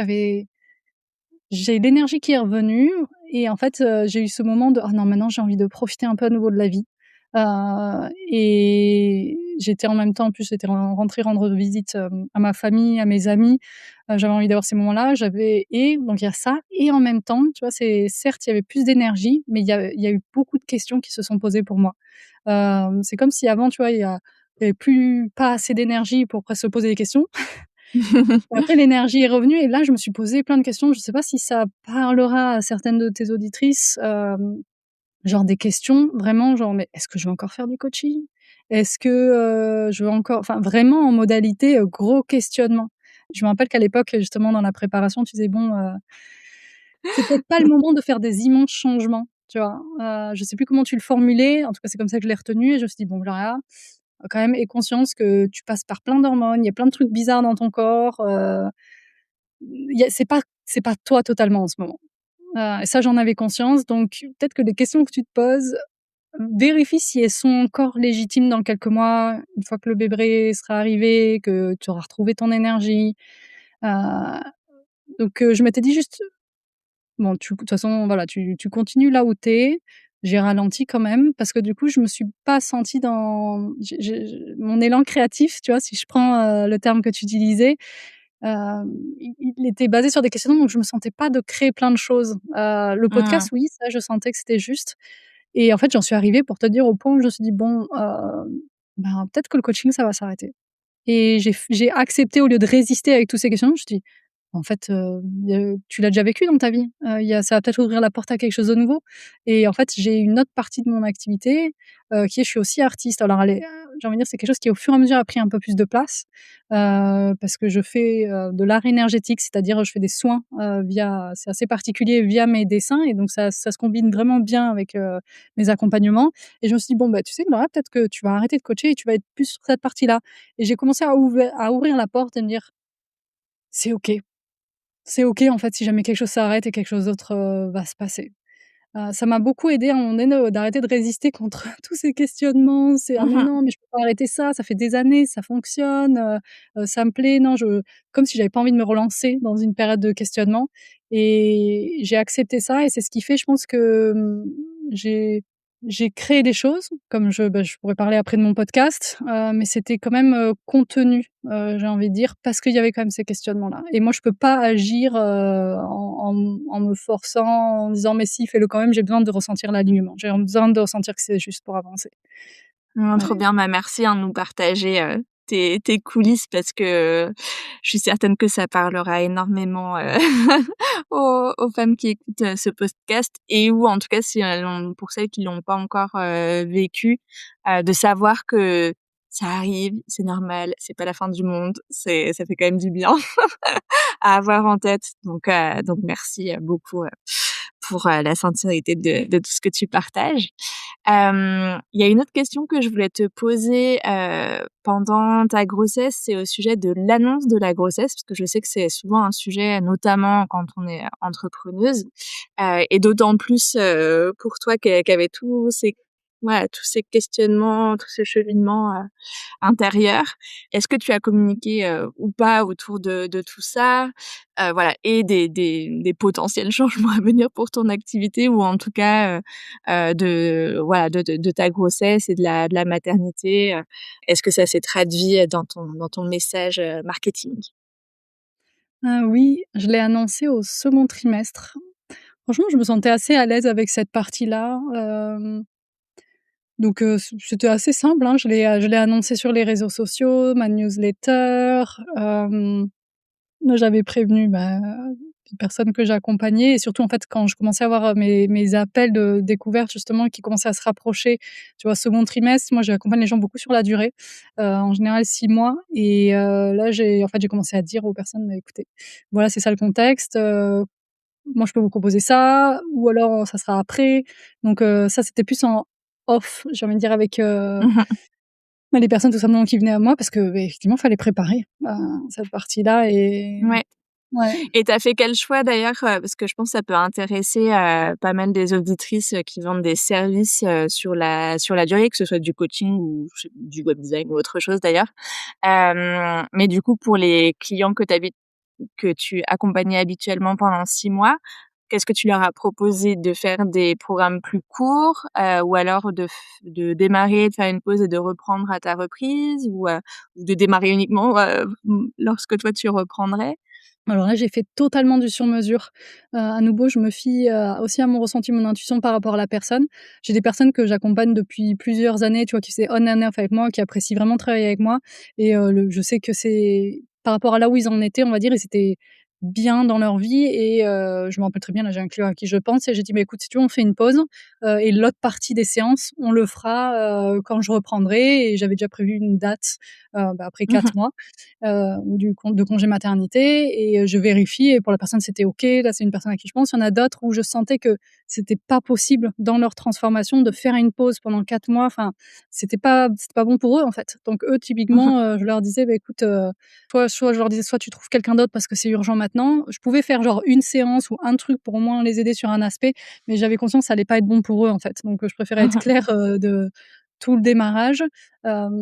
j'ai l'énergie qui est revenue et en fait, j'ai eu ce moment de: «Ah non, maintenant j'ai envie de profiter un peu à nouveau de la vie». Et j'étais en même temps, en plus, j'étais rentrée rendre visite, à ma famille, à mes amis. J'avais envie d'avoir ces moments-là. Donc il y a ça et en même temps, tu vois, c'est certes, il y avait plus d'énergie, mais il y a eu beaucoup de questions qui se sont posées pour moi. C'est comme si avant, tu vois, il y avait plus pas assez d'énergie pour presque se poser des questions. Après l'énergie est revenue et là, je me suis posé plein de questions. Je sais pas si ça parlera à certaines de tes auditrices, genre des questions vraiment genre: «Mais est-ce que je vais encore faire du coaching? Est-ce que, je vais encore» enfin vraiment en modalité, gros questionnement. Je me rappelle qu'à l'époque, justement dans la préparation, tu disais: «Bon, c'est peut-être pas le moment de faire des immenses changements», tu vois? Je sais plus comment tu le formulais, en tout cas c'est comme ça que je l'ai retenu et je me suis dit: «Bon Gloria, quand même aie conscience que tu passes par plein d'hormones, il y a plein de trucs bizarres dans ton corps, il y a c'est pas toi totalement en ce moment». Et ça j'en avais conscience donc peut-être que les questions que tu te poses, vérifie si elles sont encore légitimes dans quelques mois, une fois que le bébé sera arrivé, que tu auras retrouvé ton énergie. Heu, donc je m'étais dit juste: «Bon, de toute façon, voilà, tu continues là où tu es». J'ai ralenti quand même parce que du coup, je me suis pas sentie dans mon élan créatif, tu vois? Si je prends, le terme que tu utilisais, il était basé sur des questionnements, donc je me sentais pas de créer plein de choses. Le Mmh. podcast, oui, ça, je sentais que c'était juste. Et en fait, j'en suis arrivée pour te dire au point où je me suis dit: «Bon, peut-être que le coaching, ça va s'arrêter». Et j'ai accepté au lieu de résister avec tous ces questionnements, je me suis dit: «En fait, tu l'as déjà vécu dans ta vie, il y a ça va peut-être ouvrir la porte à quelque chose de nouveau». Et en fait, j'ai une autre partie de mon activité, qui est je suis aussi artiste. Alors elle est, j'ai envie de dire, c'est quelque chose qui au fur et à mesure a pris un peu plus de place, parce que je fais, de l'art énergétique, c'est-à-dire je fais des soins, via c'est assez particulier, via mes dessins et donc ça se combine vraiment bien avec, mes accompagnements et je me suis dit: «Bon, tu sais Laura, peut-être que tu vas arrêter de coacher et tu vas être plus sur cette partie-là». Et j'ai commencé à ouvrir la porte et me dire: «C'est OK. C'est OK, en fait, si jamais quelque chose s'arrête et quelque chose d'autre, va se passer». Ça m'a beaucoup aidée à un moment donné, d'arrêter de résister contre tous ces questionnements. C'est: «Ah mais Mmh. non, mais je peux pas arrêter ça fait des années, ça fonctionne, ça me plaît, non je» comme si j'avais pas envie de me relancer dans une période de questionnement et j'ai accepté ça et c'est ce qui fait, je pense que, j'ai j'ai créé des choses comme je pourrais parler après de mon podcast, mais c'était quand même, contenu, j'ai envie de dire, parce qu'il y avait quand même ces questionnements-là et moi je peux pas agir, en me forçant, en disant: «Mais si, fais-le quand même». J'ai besoin de ressentir l'alignement. J'ai besoin de ressentir que c'est juste pour avancer. Non, trop Ouais. bien. Bah, merci, hein, de nous partager, tes coulisses parce que je suis certaine que ça parlera énormément, aux femmes qui écoutent, ce podcast et ou en tout cas si elles l'ont pour celles qui l'ont pas encore, vécu, de savoir que ça arrive, c'est normal, c'est pas la fin du monde, ça fait quand même du bien à avoir en tête. Donc merci, beaucoup, pour, la sincérité de tout ce que tu partages. Il y a une autre question que je voulais te poser, pendant ta grossesse, c'est au sujet de l'annonce de la grossesse, parce que je sais que c'est souvent un sujet, notamment quand on est entrepreneuse, et d'autant plus, pour toi qui avait tous ces questionnements, tous ces cheminements, intérieur. Est-ce que tu as communiqué, ou pas autour de tout ça? Voilà et des potentiels changements à venir pour ton activité ou en tout cas, de ta grossesse et de la maternité, est-ce que ça s'est traduit dans ton message, marketing? Ah oui, je l'ai annoncé au second trimestre. Franchement, je me sentais assez à l'aise avec cette partie-là, donc c'était assez simple, hein. Je l'ai annoncé sur les réseaux sociaux, ma newsletter, j'avais prévenu, les personnes que j'accompagnais et surtout, en fait, quand je commençais à avoir, mes appels de découverte justement qui commençaient à se rapprocher, tu vois? Second trimestre, moi j'accompagne les gens beaucoup sur la durée, en général 6 mois et là j'ai commencé à dire aux personnes: «Bah écoutez, voilà, c'est ça le contexte, moi je peux vous proposer ça ou alors ça sera après». Donc ça c'était plus en off, j'ai envie de dire avec, les personnes tout simplement qui venaient à moi parce que, beh, effectivement, fallait préparer, cette partie-là et Ouais. ouais. Et tu as fait quel choix d'ailleurs, parce que je pense que ça peut intéresser, pas mal des auditrices, qui vendent des services, sur la durée, que ce soit du coaching ou du web design ou autre chose d'ailleurs. Mais du coup, pour les clients que tu accompagnais habituellement pendant 6 mois, qu'est-ce que tu leur as proposé? De faire des programmes plus courts, ou alors de démarrer, de faire une pause et de reprendre à ta reprise ou de démarrer uniquement, lorsque toi tu reprendrais? Alors là, j'ai fait totalement du sur-mesure. À nouveau, je me fie, aussi à mon ressenti, mon intuition par rapport à la personne. J'ai des personnes que j'accompagne depuis plusieurs années, tu vois, qui faisaient on and off avec moi, qui apprécient vraiment travailler avec moi et le je sais que c'est par rapport à là où ils en étaient, on va dire, ils étaient bien dans leur vie et je me rappelle très bien, là, j'ai un client à qui je pense et j'ai dit: «Bah, écoute, si tu veux, on fait une pause, et l'autre partie des séances, on le fera, quand je reprendrai» et j'avais déjà prévu une date, après Mmh 4 mh. mois du con de congé maternité et je vérifie et pour la personne, c'était OK. Là, c'est une personne à qui je pense. Il y en a d'autres où je sentais que c'était pas possible dans leur transformation de faire une pause pendant 4 mois. Enfin, c'était pas bon pour eux, en fait. Donc eux, Mmh. typiquement, je leur disais: «Bah, écoute, soit je leur disais: «Soit tu trouves quelqu'un d'autre parce que c'est urgent maintenant». Je pouvais faire genre une séance ou un truc pour au moins les aider sur un aspect, mais j'avais conscience que ça allait pas être bon pour eux, en fait. Donc je préférais être Mmh. claire, de tout le démarrage.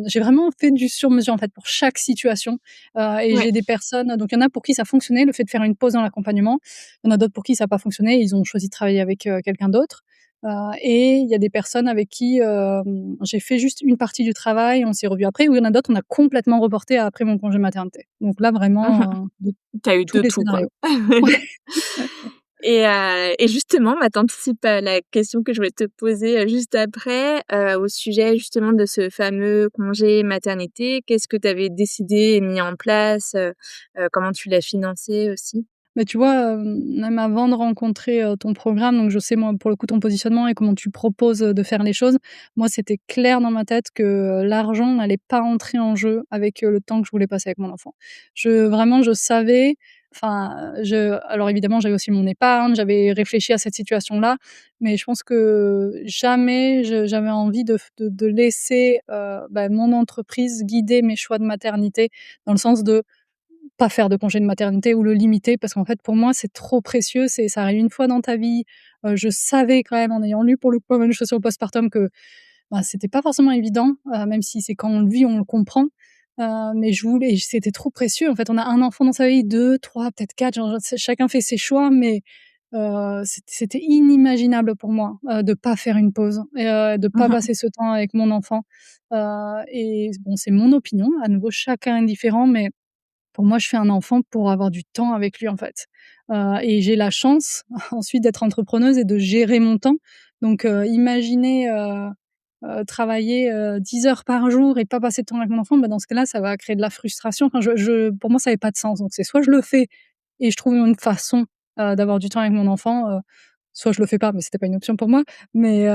J'ai vraiment fait du sur mesure, en fait, pour chaque situation. Et Ouais. j'ai des personnes donc il y en a pour qui ça fonctionnait, le fait de faire une pause dans l'accompagnement. Il y en a d'autres pour qui ça a pas fonctionné, ils ont choisi de travailler avec, quelqu'un d'autre. Et il y a des personnes avec qui, j'ai fait juste une partie du travail, on s'est revus après, ou il y en a d'autres, on a complètement reporté à après mon congé maternité. Donc là, Mmh. vraiment, de Tu as eu tous de les tout, quoi. scénarios. Ouais. Et justement, bah, tu anticipes, la question que je vais te poser, juste après, au sujet justement de ce fameux congé maternité. Qu'est-ce que tu avais décidé et mis en place? Comment tu l'as financé aussi? Mais tu vois, même avant de rencontrer, ton programme, donc je sais moi pour le coup ton positionnement et comment tu proposes, de faire les choses. Moi, c'était clair dans ma tête que, l'argent n'allait pas entrer en jeu avec, le temps que je voulais passer avec mon enfant. Je savais, enfin, alors évidemment j'avais aussi mon épargne, j'avais réfléchi à cette situation-là, mais je pense que jamais j'avais envie de laisser, mon entreprise guider mes choix de maternité, dans le sens de pas faire de congé de maternité ou le limiter parce qu'en fait, pour moi, c'est trop précieux, ça arrive une fois dans ta vie. Je savais quand même en ayant lu pour le coup pas mal de choses sur le postpartum que, c'était pas forcément évident, même si c'est quand on le vit, on le comprend. Mais c'était trop précieux en fait. On a un enfant dans sa vie, 2, 3, peut-être 4, genre chacun fait ses choix, mais c'était inimaginable pour moi, de pas faire une pause et de pas Mmh. passer ce temps avec mon enfant. Et bon, c'est mon opinion, à nouveau chacun est différent, mais pour moi, je fais un enfant pour avoir du temps avec lui, en fait. Et j'ai la chance ensuite d'être entrepreneuse et de gérer mon temps. Donc, imaginer, travailler, 10 heures par jour et pas passer de temps avec mon enfant, dans ce cas-là, ça va créer de la frustration. Enfin, pour moi, ça avait pas de sens. Donc c'est soit je le fais et je trouve une façon, d'avoir du temps avec mon enfant, soit je le fais pas, mais c'était pas une option pour moi. Mais,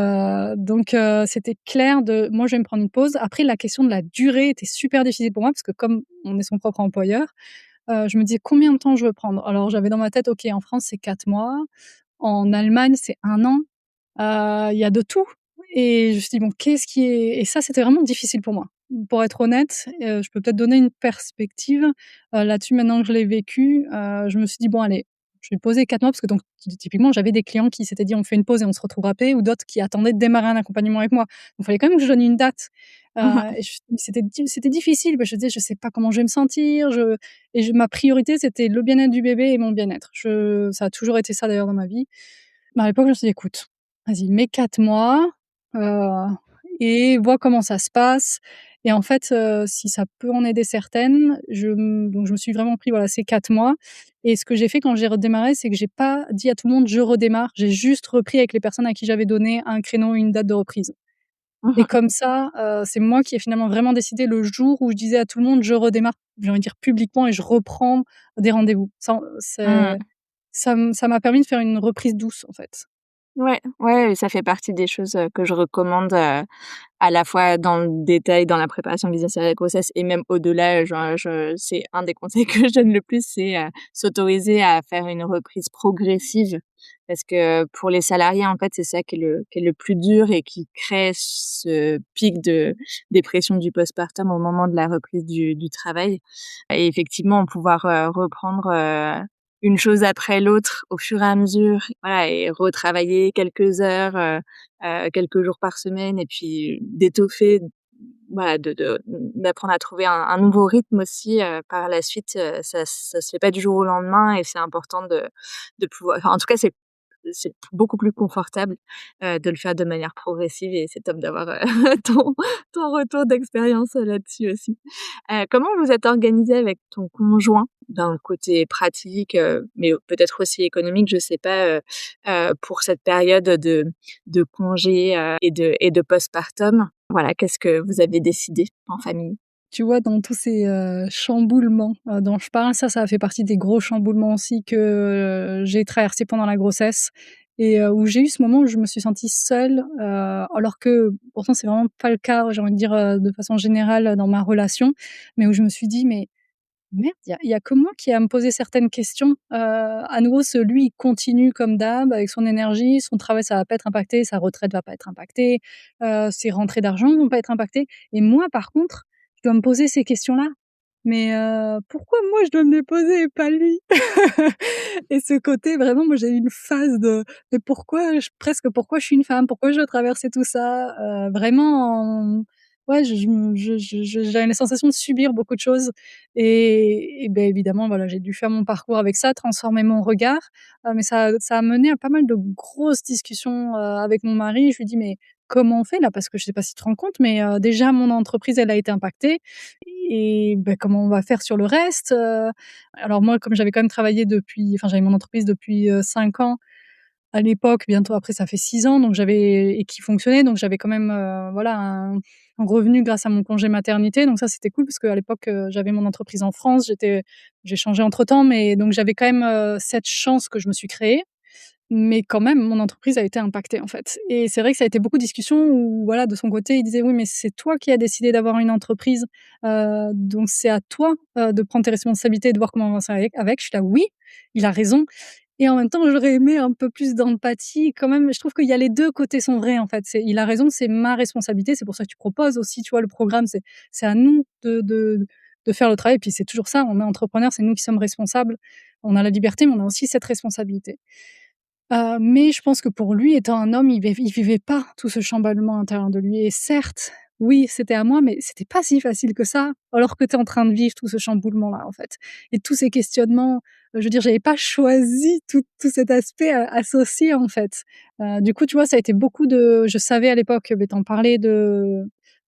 donc, c'était clair de moi, je vais me prendre une pause. Après, la question de la durée était super difficile pour moi parce que comme on est son propre employeur, je me disais: «Combien de temps je veux prendre?» Alors j'avais dans ma tête: «OK, en France, c'est 4 mois, en Allemagne, c'est 1 an». Il y a de tout et je me suis dit: «Bon, qu'est-ce qui est» et ça, c'était vraiment difficile pour moi. Pour être honnête, je peux peut-être donner une perspective, là-dessus maintenant que je l'ai vécu. Je me suis dit: «Bon allez, je vais poser 4 mois» parce que donc typiquement, j'avais des clients qui s'étaient dit: «On fait une pause et on se retrouve après» ou d'autres qui attendaient de démarrer un accompagnement avec moi. Donc il fallait quand même que je donne une date, Mmh. et c'était difficile parce que je disais: «Je sais pas comment je vais me sentir», ma priorité, c'était le bien-être du bébé et mon bien-être. Ça a toujours été ça d'ailleurs dans ma vie. À l'époque, je me suis dit: «Écoute, vas-y, mets 4 mois, heu et vois comment ça se passe» et en fait, si ça peut en aider certaines, je me suis vraiment pris, voilà, ces 4 mois et ce que j'ai fait quand j'ai redémarré, c'est que j'ai pas dit à tout le monde: «Je redémarre». J'ai juste repris avec les personnes à qui j'avais donné un créneau, une date de reprise et Mmh. comme ça, c'est moi qui ai finalement vraiment décidé le jour où je disais à tout le monde: «Je redémarre», j'ai envie de dire publiquement et je reprends des rendez-vous. Ça, Mmh. ça m'a permis de faire une reprise douce, en fait. Ouais, ouais, ça fait partie des choses, que je recommande, à la fois dans le détail, dans la préparation vis-à-vis de la grossesse et même au-delà, je c'est un des conseils que je donne le plus, c'est, s'autoriser à faire une reprise progressive. Parce que pour les salariés, en fait, c'est ça qui est le plus dur et qui crée ce pic de dépression du postpartum au moment de la reprise du travail et effectivement pouvoir, reprendre, une chose après l'autre au fur et à mesure, voilà et retravailler quelques heures, quelques jours par semaine et puis d'étoffer, voilà, d'apprendre à trouver un nouveau rythme aussi, par la suite, ça se fait pas du jour au lendemain et c'est important de pouvoir enfin, en tout cas, c'est beaucoup plus confortable, de le faire de manière progressive et c'est top d'avoir, ton ton retour d'expérience, là-dessus aussi. Comment vous êtes organisé avec ton conjoint d'un côté pratique, mais peut-être aussi économique, je sais pas, pour cette période de congé, et de postpartum? Voilà, qu'est-ce que vous avez décidé en famille? Tu vois, dans tous ces, chamboulements, dont je parle, ça a fait partie des gros chamboulements aussi que, j'ai traversés pendant la grossesse et où j'ai eu ce moment où je me suis sentie seule, alors que pourtant c'est vraiment pas le cas, j'ai envie de dire, de façon générale, dans ma relation, mais où je me suis dit: «Mais merde, il y a que moi qui ai à me poser certaines questions». À nouveau, lui, il continue comme d'hab avec son énergie, son travail, ça va pas être impacté, sa retraite va pas être impactée, ses rentrées d'argent vont pas être impactées et moi, par contre, je dois me poser ces questions-là. Mais pourquoi moi je dois me les poser et pas lui? Et ce côté vraiment, moi j'ai eu une phase de: «Mais pourquoi je suis une femme? Pourquoi je dois traverser tout ça?» Vraiment ouais, j'avais la sensation de subir beaucoup de choses et beh, évidemment, voilà, j'ai dû faire mon parcours avec ça, transformer mon regard, mais ça a mené à pas mal de grosses discussions, avec mon mari. Je lui dis: «Mais comment on fait là?» parce que je sais pas si tu te rends compte, mais déjà mon entreprise, elle a été impactée et bah, comment on va faire sur le reste? Alors moi, comme j'avais quand même travaillé j'avais mon entreprise depuis, 5 ans à l'époque, bientôt après ça fait 6 ans, donc j'avais et qui fonctionnait, donc j'avais quand même, voilà un revenu grâce à mon congé maternité, donc ça c'était cool parce qu'à l'époque, j'avais mon entreprise en France, j'ai changé entre-temps, mais donc j'avais quand même, cette chance que je me suis créée. Mais quand même, mon entreprise a été impactée, en fait et c'est vrai que ça a été beaucoup de discussions où voilà, de son côté, il disait: «Oui, mais c'est toi qui as décidé d'avoir une entreprise, donc c'est à toi, de prendre tes responsabilités et de voir comment avancer avec». Je suis là: «Oui, il a raison» et en même temps, j'aurais aimé un peu plus d'empathie quand même. Je trouve qu'il y a les 2 côtés sont vrais, en fait. Il a raison, c'est ma responsabilité, c'est pour ça que tu proposes aussi, tu vois, le programme, c'est à nous de faire le travail et puis c'est toujours ça, on est entrepreneur, c'est nous qui sommes responsables. On a la liberté, mais on a aussi cette responsabilité. Mais je pense que pour lui, étant un homme, il vivait pas tout ce chamboulement à l'intérieur de lui et certes, oui, c'était à moi, mais c'était pas si facile que ça, alors que tu es en train de vivre tout ce chamboulement-là, en fait et tous ces questionnements, je veux dire, j'avais pas choisi tout cet aspect, associé, en fait. Du coup, tu vois, ça a été beaucoup de je savais à l'époque, beh, tu en parlais de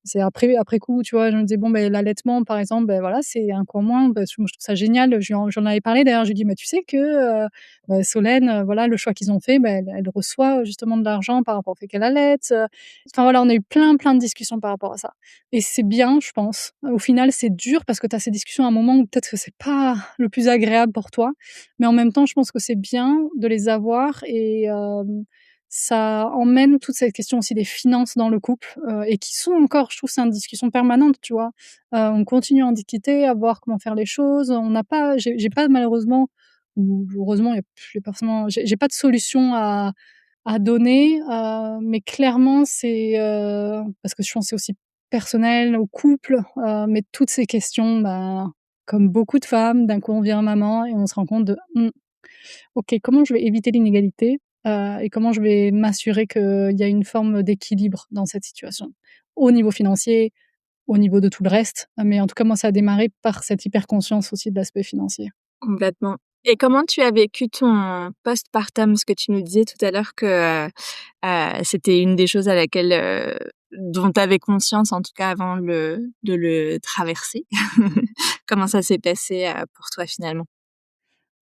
c'est après coup, tu vois, je me disais: «Bon, beh, l'allaitement, par exemple, beh, voilà, c'est un cours en moins». Parce que moi, je trouve ça génial, j'en avais parlé d'ailleurs, je lui ai dit: «Mais tu sais que, Solène, voilà, le choix qu'ils ont fait, bah, elle reçoit justement de l'argent par rapport au fait qu'elle allaite, enfin voilà, on a eu plein de discussions par rapport à ça et c'est bien, je pense. Au final, c'est dur parce que tu as ces discussions à un moment où peut-être que c'est pas le plus agréable pour toi, mais en même temps, je pense que c'est bien de les avoir et ça emmène toute cette question aussi des finances dans le couple, et qui sont encore, je trouve, c'est une discussion permanente, tu vois? On continue à en discuter, à voir comment faire les choses. On n'a pas j'ai pas malheureusement ou heureusement, il y a j'ai pas forcément j'ai pas de solution à donner, mais clairement c'est, parce que je pense que c'est aussi personnel au couple, mais toutes ces questions, bah, comme beaucoup de femmes, d'un coup on devient maman et on se rend compte de: «Mmh, OK, comment je vais éviter l'inégalité, et comment je vais m'assurer qu'il y a une forme d'équilibre dans cette situation?» Au niveau financier, au niveau de tout le reste, mais en tout cas moi ça a démarré par cette hyper conscience aussi de l'aspect financier. Complètement. Et comment tu as vécu ton postpartum? Parce que tu nous disais tout à l'heure que, c'était une des choses à laquelle, dont tu avais conscience, en tout cas avant de le traverser. Comment ça s'est passé, pour toi finalement?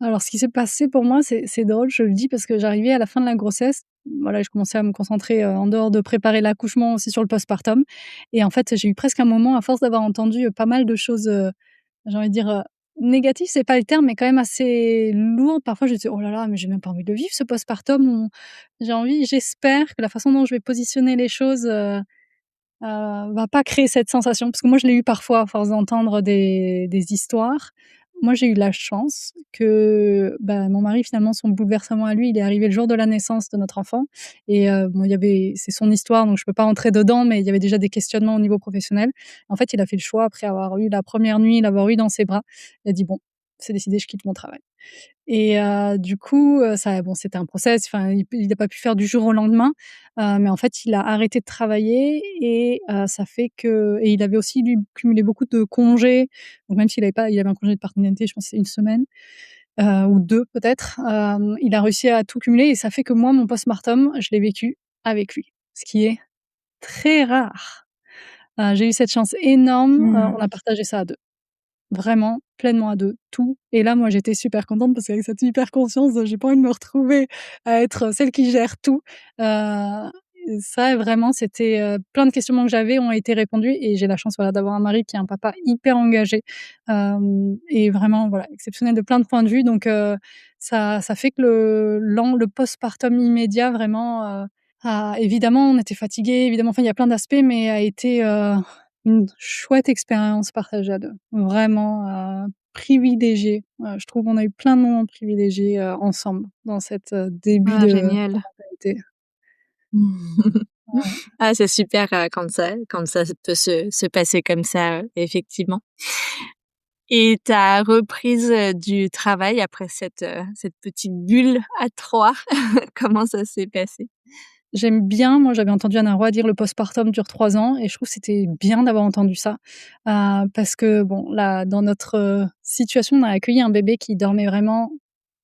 Alors ce qui s'est passé pour moi, c'est drôle, je le dis parce que j'arrivais à la fin de la grossesse, voilà, je commençais à me concentrer, en dehors de préparer l'accouchement, aussi sur le postpartum et en fait, j'ai eu presque un moment, à force d'avoir entendu, pas mal de choses, j'ai envie de dire, négative, c'est pas le terme, mais quand même assez lourde. Parfois, je me dis: «Oh là là, mais j'ai même pas envie de le vivre ce postpartum», ou j'espère que la façon dont je vais positionner les choses, va pas créer cette sensation. Parce que moi, je l'ai eu parfois à force d'entendre des histoires. Moi, j'ai eu la chance que, bah, mon mari, finalement, son bouleversement à lui, il est arrivé le jour de la naissance de notre enfant, et bon, il y avait c'est son histoire, donc je peux pas rentrer dedans, mais il y avait déjà des questionnements au niveau professionnel. En fait, il a fait le choix, après avoir eu la première nuit, l'avoir eu dans ses bras, il a dit: «Bon, c'est décidé, je quitte mon travail». Et du coup, ça bon, c'était un process, enfin, il a pas pu faire du jour au lendemain, mais en fait, il a arrêté de travailler, et ça fait que et il avait aussi lui cumulé beaucoup de congés, donc même s'il avait pas il avait un congé de paternité, je pense que c'est 1 semaine, ou 2 peut-être, il a réussi à tout cumuler, et ça fait que moi, mon postpartum, je l'ai vécu avec lui, ce qui est très rare. J'ai eu cette chance énorme, Mmh. on a partagé ça à 2. Vraiment, pleinement à 2, tout, et là, moi, j'étais super contente parce qu'avec cette hyper conscience de j'ai pas envie de me retrouver à être celle qui gère tout, heu, ça vraiment c'était, plein de questionnements que j'avais ont été répondus, et j'ai la chance, voilà, d'avoir un mari qui est un papa hyper engagé, et vraiment, voilà, exceptionnel de plein de points de vue, donc ça fait que le postpartum immédiat vraiment, évidemment, on était fatigués, évidemment, enfin, il y a plein d'aspects, mais a été, une chouette expérience partagée à 2. Vraiment, privilégiée. Je trouve qu'on a eu plein de moments privilégiés, ensemble dans cette, début Ah de génial. parentalité. Ouais. Ah c'est super, quand ça peut se passer comme ça, effectivement. Et ta reprise, du travail après cette petite bulle à 3, comment ça s'est passé? J'aime bien, moi j'avais entendu Anna Roy dire: «Le postpartum dure 3 ans», et je trouve que c'était bien d'avoir entendu ça, parce que bon, là, dans notre, situation, on a accueilli un bébé qui dormait vraiment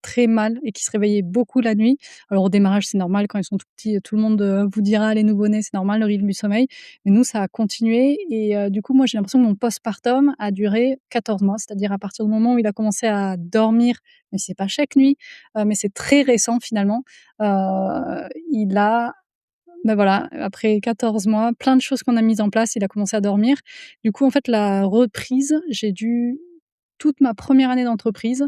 très mal et qui se réveillait beaucoup la nuit. Alors au démarrage, c'est normal quand ils sont tout petits, tout le monde, vous dira: «Les nouveau-nés, c'est normal, le rythme du sommeil». Mais nous, ça a continué, et du coup, moi, j'ai l'impression que mon postpartum a duré 14 mois, c'est-à-dire à partir du moment où il a commencé à dormir, mais c'est pas chaque nuit, mais c'est très récent finalement. Il a bah, voilà, après 14 mois, plein de choses qu'on a mises en place, il a commencé à dormir. Du coup, en fait, la reprise, j'ai dû toute ma première année d'entreprise,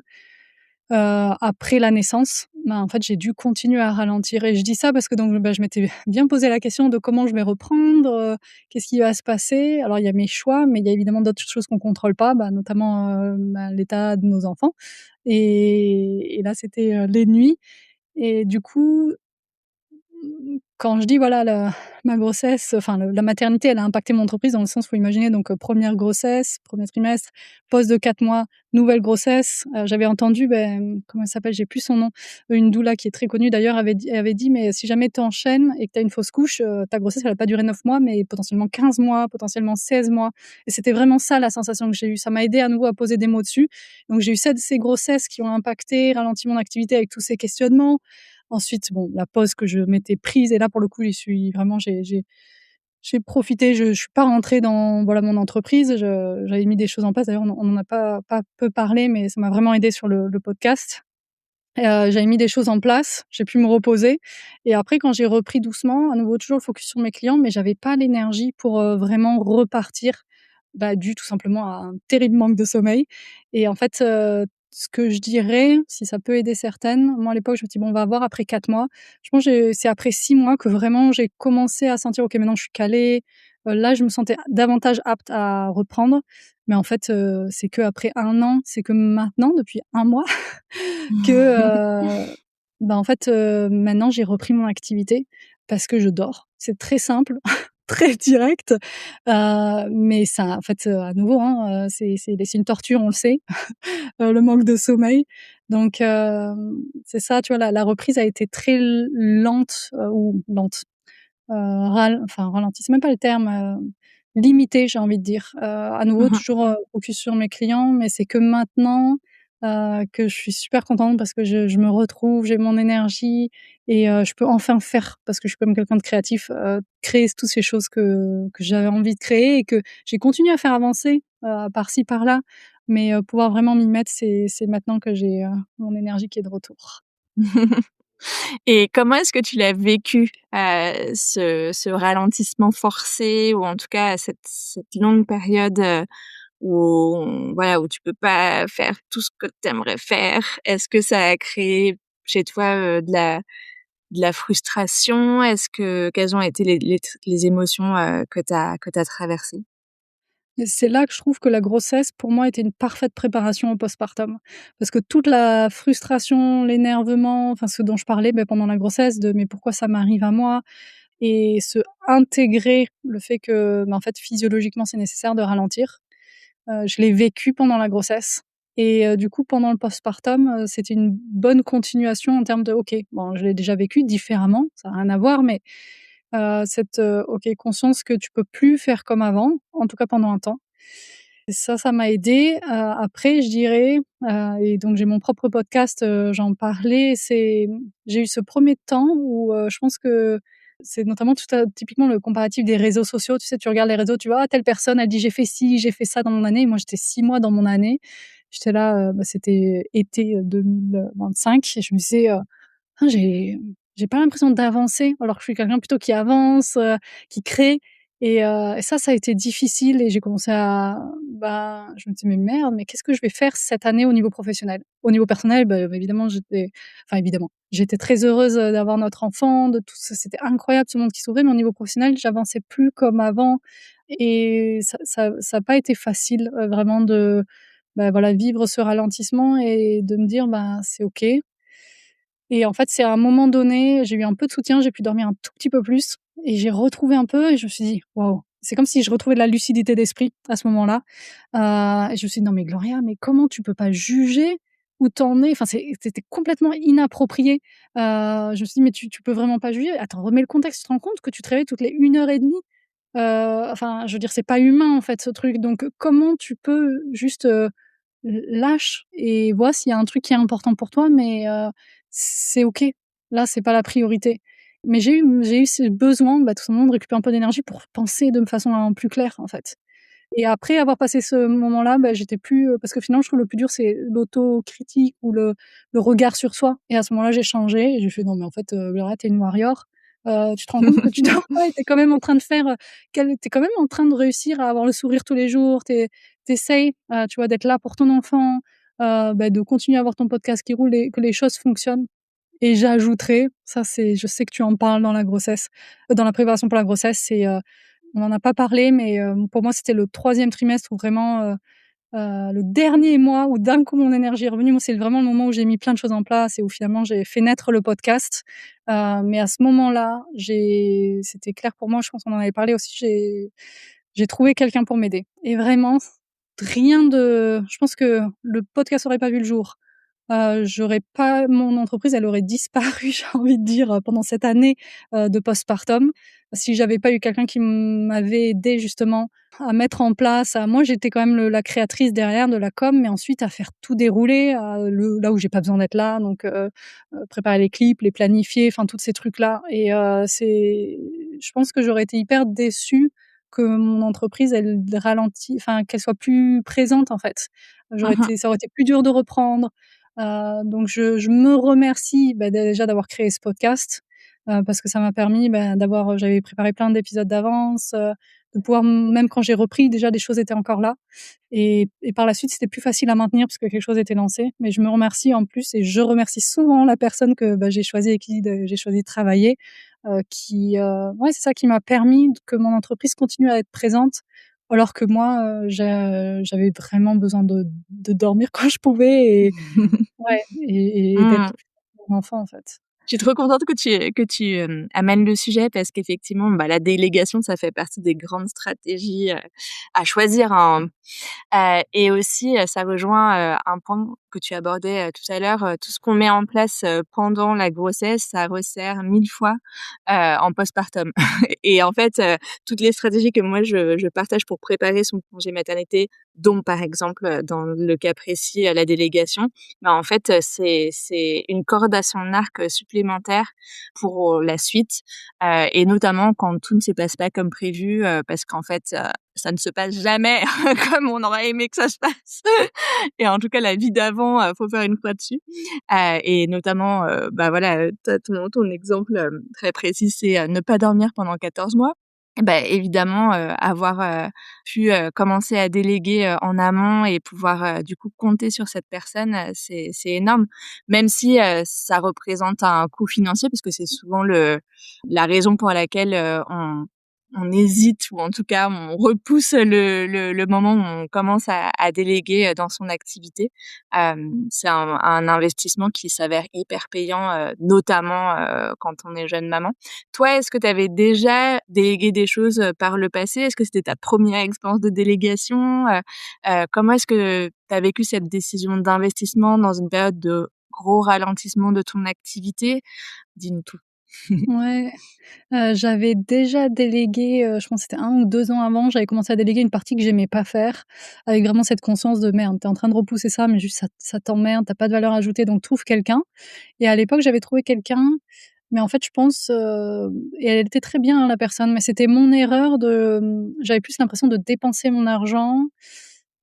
après la naissance, bah, en fait, j'ai dû continuer à ralentir, et je dis ça parce que donc, bah, je m'étais bien posé la question de comment je vais reprendre, qu'est-ce qui va se passer? Alors il y a mes choix, mais il y a évidemment d'autres choses qu'on contrôle pas, bah, notamment, bah, l'état de nos enfants, et là, c'était, les nuits, et du coup, quand je dis voilà ma grossesse, enfin la maternité, elle a impacté mon entreprise dans le sens, faut imaginer donc, 1re grossesse, 1er trimestre, pause de 4 mois, nouvelle grossesse. J'avais entendu, comment elle s'appelle? J'ai plus son nom, une doula qui est très connue d'ailleurs avait dit: «Mais si jamais tu enchaînes et que tu as une fausse couche, ta grossesse elle va pas durer 9 mois, mais potentiellement 15 mois, potentiellement 16 mois», et c'était vraiment ça la sensation que j'ai eue. Ça m'a aidée à nouveau à poser des mots dessus. Donc j'ai eu ces grossesses qui ont impacté, ralenti mon activité avec tous ces questionnements. Ensuite, bon, la pause que je m'étais prise, et là, pour le coup, j'y suis vraiment j'ai profité, je suis pas rentrée dans, voilà, mon entreprise. J'avais mis des choses en place. D'ailleurs, on en a pas peu parlé, mais ça m'a vraiment aidée sur le podcast. J'avais mis des choses en place, j'ai pu me reposer, et après quand j'ai repris doucement, à nouveau toujours le focus sur mes clients, mais j'avais pas l'énergie pour, vraiment repartir, bah, dû tout simplement à un terrible manque de sommeil, et en fait, ce que je dirais, si ça peut aider certaines, moi à l'époque je me dis: «Bon, on va voir après 4 mois». Je pense que c'est après 6 mois que vraiment j'ai commencé à sentir: «OK, maintenant je suis calée». Là je me sentais davantage apte à reprendre, mais en fait, c'est qu'après 1 an, c'est que maintenant depuis 1 mois que, bah, en fait, maintenant j'ai repris mon activité parce que je dors. C'est très simple, très direct, mais ça en fait, à nouveau, hein, c'est une torture, on le sait, le manque de sommeil. Donc c'est ça, tu vois? La reprise a été très lente, ou lente, ralentie, c'est même pas le terme, limitée, j'ai envie de dire. À nouveau toujours, focus sur mes clients, mais c'est que maintenant, que je suis super contente parce que je me retrouve, j'ai mon énergie, et je peux enfin faire, parce que je suis comme quelqu'un de créatif, créer toutes ces choses que j'avais envie de créer et que j'ai continué à faire avancer, par-ci par-là, mais pouvoir vraiment m'y mettre, c'est maintenant que j'ai, mon énergie qui est de retour. Et comment est-ce que tu l'as vécu, ce ralentissement forcé ou en tout cas cette longue période, voilà, où tu peux pas faire tout ce que tu aimerais faire? Est-ce que ça a créé chez toi, de la frustration? Quelles ont été les émotions, que tu traversées? Et c'est là que je trouve que la grossesse, pour moi, était une parfaite préparation au postpartum. Parce que toute la frustration, l'énervement, enfin ce dont je parlais, pendant la grossesse de: «Mais pourquoi ça m'arrive à moi?» et se intégrer le fait que, en fait, physiologiquement, c'est nécessaire de ralentir. Je l'ai vécu pendant la grossesse et du coup, pendant le postpartum, c'était une bonne continuation en termes de: «OK, bon, je l'ai déjà vécu différemment, ça a rien à voir, mais cette, OK, conscience que tu peux plus faire comme avant, en tout cas pendant un temps». Et ça m'a aidée. Après, je dirais, et donc j'ai mon propre podcast, j'en parlais, j'ai eu ce premier temps où, je pense que c'est notamment typiquement le comparatif des réseaux sociaux. Tu sais, tu regardes les réseaux, tu vois: «Ah, telle personne, elle dit: "J'ai fait ci, j'ai fait ça dans mon année"». Et moi, j'étais 6 mois dans mon année. J'étais là, c'était été, 2025 et je me disais, «Ah, j'ai pas l'impression d'avancer», alors que je suis quelqu'un plutôt qui avance, qui crée et ça a été difficile et j'ai commencé à je me dis: «Mais merde, mais qu'est-ce que je vais faire cette année au niveau professionnel?» Au niveau personnel, évidemment, j'étais très heureuse, d'avoir notre enfant, de tout ça, c'était incroyable ce monde qui s'ouvrait, mais au niveau professionnel, j'avançais plus comme avant et ça a pas été facile, vraiment de, voilà, vivre ce ralentissement et de me dire: «C'est OK». Et en fait, c'est à un moment donné, j'ai eu un peu de soutien, j'ai pu dormir un tout petit peu plus et j'ai retrouvé un peu et je me suis dit: «Waouh!» C'est comme si je retrouvais de la lucidité d'esprit à ce moment-là, et je me suis dit: «Non mais Gloria, mais comment tu peux pas juger où tu en es?» Enfin, c'était complètement inapproprié. Je me suis dit: «Mais tu peux vraiment pas juger? Attends, remets le contexte, tu te rends compte que tu te réveilles toutes les 1 heure et demie?» Enfin, je veux dire, c'est pas humain, en fait, ce truc, donc comment tu peux juste, lâche et vois s'il y a un truc qui est important pour toi, mais c'est OK. Là, c'est pas la priorité. Mais j'ai eu ce besoin, tout simplement de récupérer un peu d'énergie pour penser de façon, plus claire, en fait. Et après avoir passé ce moment-là, j'étais plus, parce que finalement je trouve le plus dur c'est l'autocritique ou le regard sur soi et à ce moment-là j'ai changé et j'ai fait: «Non mais en fait, Laura tu es une warrior, tu te rends compte que tu dors pas et tu es quand même en train de faire, tu es quand même en train de réussir à avoir le sourire tous les jours, tu essayes, tu vois, d'être là pour ton enfant, de continuer à avoir ton podcast qui roule et que les choses fonctionnent». Et j'ajouterais, ça c'est je sais que tu en parles dans la grossesse, dans la préparation pour la grossesse, on n'en a pas parlé, mais pour moi, c'était le 3e trimestre où vraiment, le dernier mois où d'un coup mon énergie est revenue. Moi, c'est vraiment le moment où j'ai mis plein de choses en place et où finalement j'ai fait naître le podcast. Mais à ce moment-là, c'était clair pour moi, je pense qu'on en avait parlé aussi, j'ai trouvé quelqu'un pour m'aider et vraiment je pense que le podcast aurait pas vu le jour. J'aurais pas mon entreprise, elle aurait disparu, j'ai envie de dire, pendant cette année, de postpartum, si j'avais pas eu quelqu'un qui m'avait aidé justement à mettre en place moi j'étais quand même la créatrice derrière de la com, mais ensuite à faire tout dérouler, là où j'ai pas besoin d'être là, donc préparer les clips, les planifier, enfin tous ces trucs-là et je pense que j'aurais été hyper déçue que mon entreprise qu'elle soit plus présente en fait. Mmh. Ça aurait été plus dur de reprendre. Donc je me remercie, déjà d'avoir créé ce podcast, parce que ça m'a permis, j'avais préparé plein d'épisodes d'avance, de pouvoir même quand j'ai repris déjà des choses étaient encore là et par la suite, c'était plus facile à maintenir parce que quelque chose était lancé. Mais je me remercie en plus et je remercie souvent la personne que, j'ai choisie avec qui j'ai choisi de travailler, ouais, c'est ça qui m'a permis que mon entreprise continue à être présente alors que moi, j'avais vraiment besoin de dormir quand je pouvais et ouais et d'être Mmh. plus pour mon enfant, en fait. Je suis trop contente que tu, amènes le sujet parce qu'effectivement, la délégation, ça fait partie des grandes stratégies, à choisir, hein. Et aussi, ça rejoint, un point que tu abordais, tout à l'heure, tout ce qu'on met en place, pendant la grossesse, ça resserre 1000 fois, en postpartum. Et en fait, toutes les stratégies que moi je partage pour préparer son congé maternité, dont par exemple, dans le cas précis, la délégation, en fait, c'est une corde à son arc, supplémentaire pour la suite, et notamment quand tout ne se passe pas comme prévu, parce qu'en fait, ça ne se passe jamais comme on aurait aimé que ça se passe. Et en tout cas, la vie d'avant, faut faire une croix dessus. Et notamment, voilà, ton exemple, très précis, c'est, ne pas dormir pendant 14 mois. Bah, évidemment, avoir, pu, commencer à déléguer, en amont et pouvoir, du coup compter sur cette personne, c'est énorme. Même si, ça représente un coût financier parce que c'est souvent la raison pour laquelle, on hésite ou en tout cas on repousse le moment où on commence à déléguer, dans son activité. C'est un investissement qui s'avère hyper payant, notamment, quand on est jeune maman. Toi, est-ce que tu avais déjà délégué des choses, par le passé? Est-ce que c'était ta première expérience de délégation? Comment est-ce que tu as vécu cette décision d'investissement dans une période de gros ralentissement de ton activité? Dis-nous tout. Ouais, j'avais déjà délégué, je pense que c'était 1 ou 2 ans avant, j'avais commencé à déléguer une partie que j'aimais pas faire, avec vraiment cette conscience de: «Merde, tu es en train de repousser ça, mais juste ça t'emmerde, tu as pas de valeur ajoutée, donc trouve quelqu'un». Et à l'époque, j'avais trouvé quelqu'un, mais en fait, je pense, et elle était très bien, hein, la personne, mais c'était mon erreur de, j'avais plus l'impression de dépenser mon argent,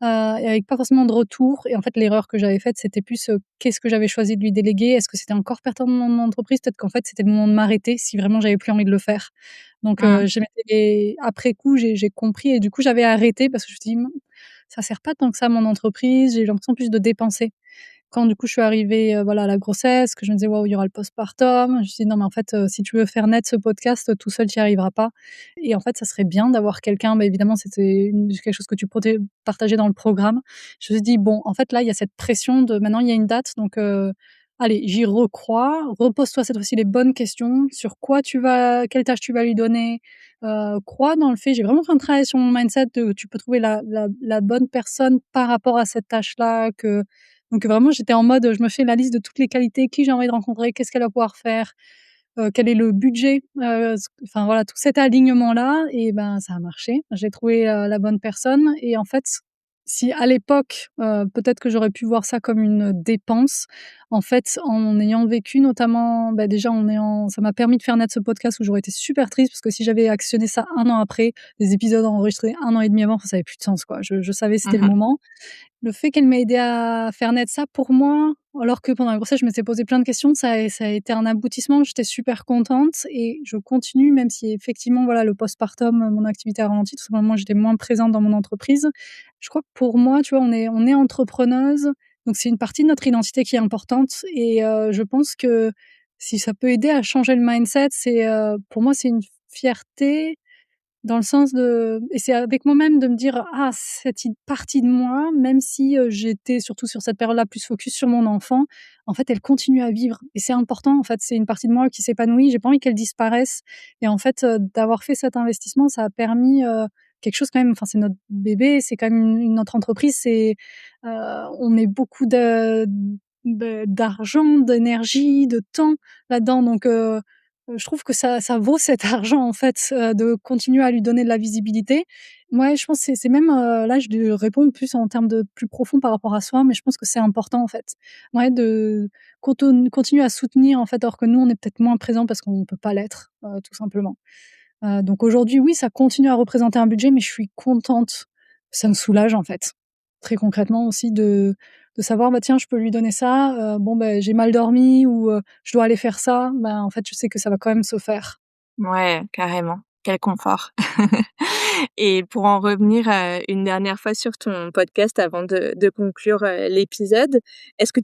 et avec pas forcément de retour. Et en fait, l'erreur que j'avais faite, c'était plus, qu'est-ce que j'avais choisi de lui déléguer? Est-ce que c'était encore pertinent dans mon entreprise? Peut-être qu'en fait, c'était le moment de m'arrêter si vraiment j'avais plus envie de le faire. Donc, Mmh. je m'étais après coup, j'ai compris et du coup, j'avais arrêté parce que je me suis dit: Ça sert pas tant que ça à mon entreprise, j'ai eu l'impression plus de dépenser». Quand du coup je suis arrivée, voilà, à la grossesse, que je me disais: «Waouh, il y aura le postpartum», je me suis dit: «Non mais en fait, si tu veux faire naître ce podcast, tout seul tu y arriveras pas et en fait ça serait bien d'avoir quelqu'un». Bah, évidemment c'était quelque chose que tu partageais dans le programme. Je me suis dit: «Bon, en fait là, il y a cette pression de maintenant il y a une date donc allez, j'y recrois, repose-toi cette fois-ci les bonnes questions sur quoi tu vas quelle tâche tu vas lui donner, crois dans le fait». J'ai vraiment fait un travail sur mon mindset de tu peux trouver la bonne personne par rapport à cette tâche-là, que donc vraiment, j'étais en mode, je me fais la liste de toutes les qualités, qui j'ai envie de rencontrer, qu'est-ce qu'elle va pouvoir faire, quel est le budget, enfin voilà, tout cet alignement-là et ben, ça a marché. J'ai trouvé, la bonne personne et en fait, si à l'époque, peut-être que j'aurais pu voir ça comme une dépense, en fait, en ayant vécu notamment, bah, déjà en ayant ça m'a permis de faire naître ce podcast où j'aurais été super triste parce que si j'avais actionné ça 1 an après, les épisodes enregistrés 1 an et demi avant, ça avait plus de sens, quoi. Je savais c'était le Mmh. moment. Le fait qu'elle m'ait aidé à faire naître ça pour moi, alors que pendant la grossesse, je m'étais posé plein de questions, ça a été un aboutissement. J'étais super contente et je continue, même si effectivement, voilà, le postpartum, mon activité a ralenti, tout simplement, j'étais moins présente dans mon entreprise. Je crois que pour moi, tu vois, on est entrepreneuse, donc c'est une partie de notre identité qui est importante et je pense que si ça peut aider à changer le mindset, c'est, pour moi, c'est une fierté dans le sens de et c'est avec moi-même de me dire: «Ah, cette partie de moi, même si, j'étais surtout sur cette période-là plus focus sur mon enfant, en fait, elle continue à vivre» et c'est important, en fait. C'est une partie de moi qui s'épanouit, j'ai pas envie qu'elle disparaisse et en fait, d'avoir fait cet investissement, ça a permis, quelque chose quand même, enfin, c'est notre bébé, c'est quand même notre entreprise, on met beaucoup d'argent, d'énergie, de temps là-dedans donc je trouve que ça vaut cet argent en fait, de continuer à lui donner de la visibilité. Ouais, je pense que c'est même, là je réponds plus en termes de plus profond par rapport à soi, mais je pense que c'est important en fait. Ouais, de continuer à soutenir en fait, alors que nous on est peut-être moins présents parce qu'on peut pas l'être, tout simplement. Donc aujourd'hui, oui, ça continue à représenter un budget, mais je suis contente. Ça me soulage en fait. Très concrètement aussi de savoir, bah, tiens, je peux lui donner ça, bon, ben j'ai mal dormi ou je dois aller faire ça, ben, en fait, je sais que ça va quand même se faire. Ouais, carrément. Quel confort. Et pour en revenir, une dernière fois sur ton podcast avant de conclure, l'épisode, est-ce que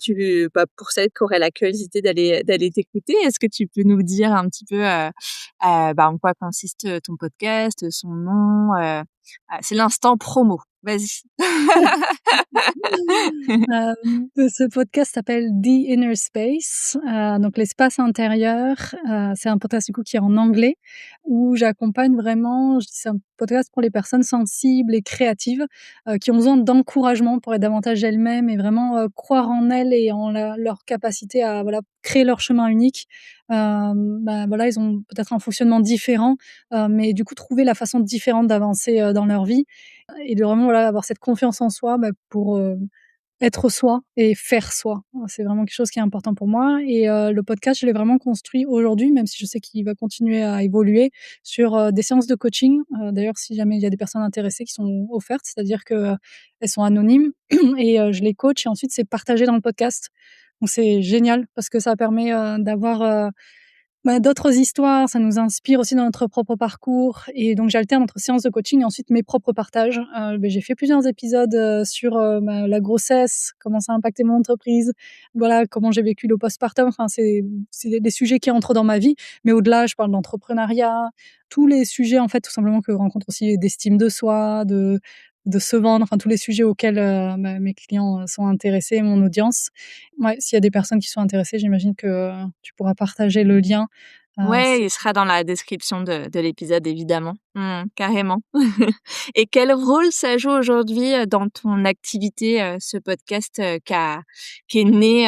pour celles qui auraient la curiosité d'aller t'écouter, est-ce que tu peux nous dire un petit peu, bah, en quoi consiste, ton podcast, son nom, c'est l'instant promo. Vas-y. Ce podcast s'appelle The Inner Space, donc l'espace intérieur. C'est un podcast du coup qui est en anglais, où j'accompagne vraiment c'est un podcast pour les personnes sensibles et créatives, qui ont besoin d'encouragement pour être davantage elles-mêmes et vraiment, croire en elles et en leur capacité à voilà, créer leur chemin unique. Bah, voilà, ils ont peut-être un fonctionnement différent, mais du coup trouver la façon différente d'avancer, dans leur vie et de vraiment voilà, avoir cette confiance en soi, bah, pour, être soi et faire soi. C'est vraiment quelque chose qui est important pour moi et le podcast, je l'ai vraiment construit aujourd'hui, même si je sais qu'il va continuer à évoluer sur, des séances de coaching. D'ailleurs, si jamais il y a des personnes intéressées qui sont offertes, c'est-à-dire qu'elles sont anonymes et je les coach et ensuite c'est partagé dans le podcast. Donc c'est génial parce que ça permet, d'avoir, d'autres histoires, ça nous inspire aussi dans notre propre parcours et donc j'alterne entre séances de coaching et ensuite mes propres partages. J'ai fait plusieurs épisodes, sur, la grossesse, comment ça a impacté mon entreprise, voilà, comment j'ai vécu le postpartum. Enfin, c'est des sujets qui entrent dans ma vie, mais au-delà, je parle d'entrepreneuriat, tous les sujets, en fait, tout simplement que je rencontre aussi d'estime de soi, de se vendre, enfin tous les sujets auxquels, mes clients, sont intéressés, mon audience. Ouais, s'il y a des personnes qui sont intéressées, j'imagine que tu pourras partager le lien. Ouais, C'est il sera dans la description de l'épisode évidemment. Carrément. Et quel rôle ça joue aujourd'hui, dans ton activité, ce podcast, qui est né,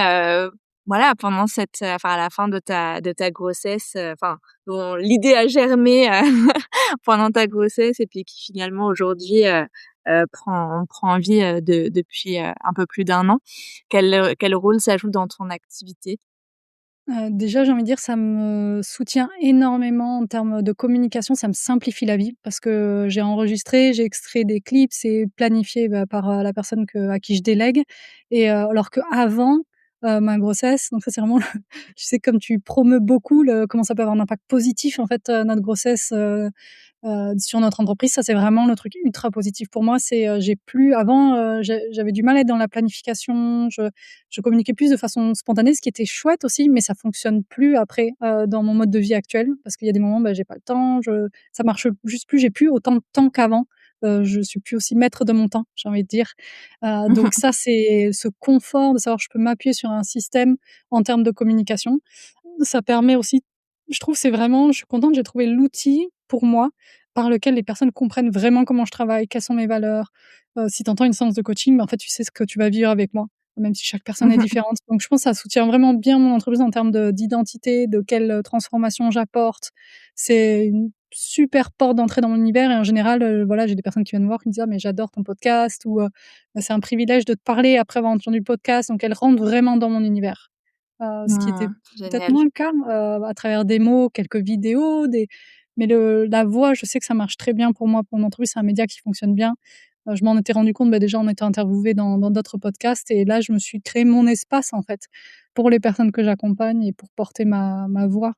voilà pendant enfin à la fin de ta grossesse, enfin dont l'idée a germé, pendant ta grossesse et puis qui finalement aujourd'hui, prend vie, depuis, un peu plus d'1 an. Quel rôle ça joue dans ton activité? Déjà, j'ai envie de dire, ça me soutient énormément en termes de communication, ça me simplifie la vie parce que j'ai enregistré, j'ai extrait des clips, c'est planifié, par, la personne à qui je délègue et alors qu'avant, ma grossesse, donc ça, c'est vraiment tu sais, comme tu promeus beaucoup comment ça peut avoir un impact positif, en fait, notre grossesse, sur notre entreprise, ça, c'est vraiment le truc ultra positif pour moi. C'est, j'ai plus avant, j'avais du mal à être dans la planification, je communiquais plus de façon spontanée, ce qui était chouette aussi, mais ça fonctionne plus après, dans mon mode de vie actuel parce qu'il y a des moments, j'ai pas le temps, ça marche juste plus, j'ai plus autant de temps qu'avant. Je suis plus aussi maître de mon temps, j'ai envie de dire. Donc ça, c'est ce confort de savoir que je peux m'appuyer sur un système en termes de communication. Ça permet aussi je trouve c'est vraiment je suis contente, j'ai trouvé l'outil pour moi, par lequel les personnes comprennent vraiment comment je travaille, quelles sont mes valeurs. Si tu entends une séance de coaching, en fait, tu sais ce que tu vas vivre avec moi, même si chaque personne est différente. Donc je pense que ça soutient vraiment bien mon entreprise en termes d'identité, de quelle, transformation j'apporte. C'est une super porte d'entrée dans mon univers et en général, voilà, j'ai des personnes qui viennent me voir qui me disent: «Ah mais j'adore ton podcast» ou, «C'est un privilège de te parler après avoir entendu le podcast», donc elles rentrent vraiment dans mon univers. Ce qui était peut-être Génial. moins le cas, à travers des mots, quelques vidéos, mais la voix, je sais que ça marche très bien pour moi, pour mon entreprise, c'est un média qui fonctionne bien. Je m'en étais rendu compte, déjà en étant interviewée dans d'autres podcasts et là, je me suis créé mon espace, en fait, pour les personnes que j'accompagne et pour porter ma voix,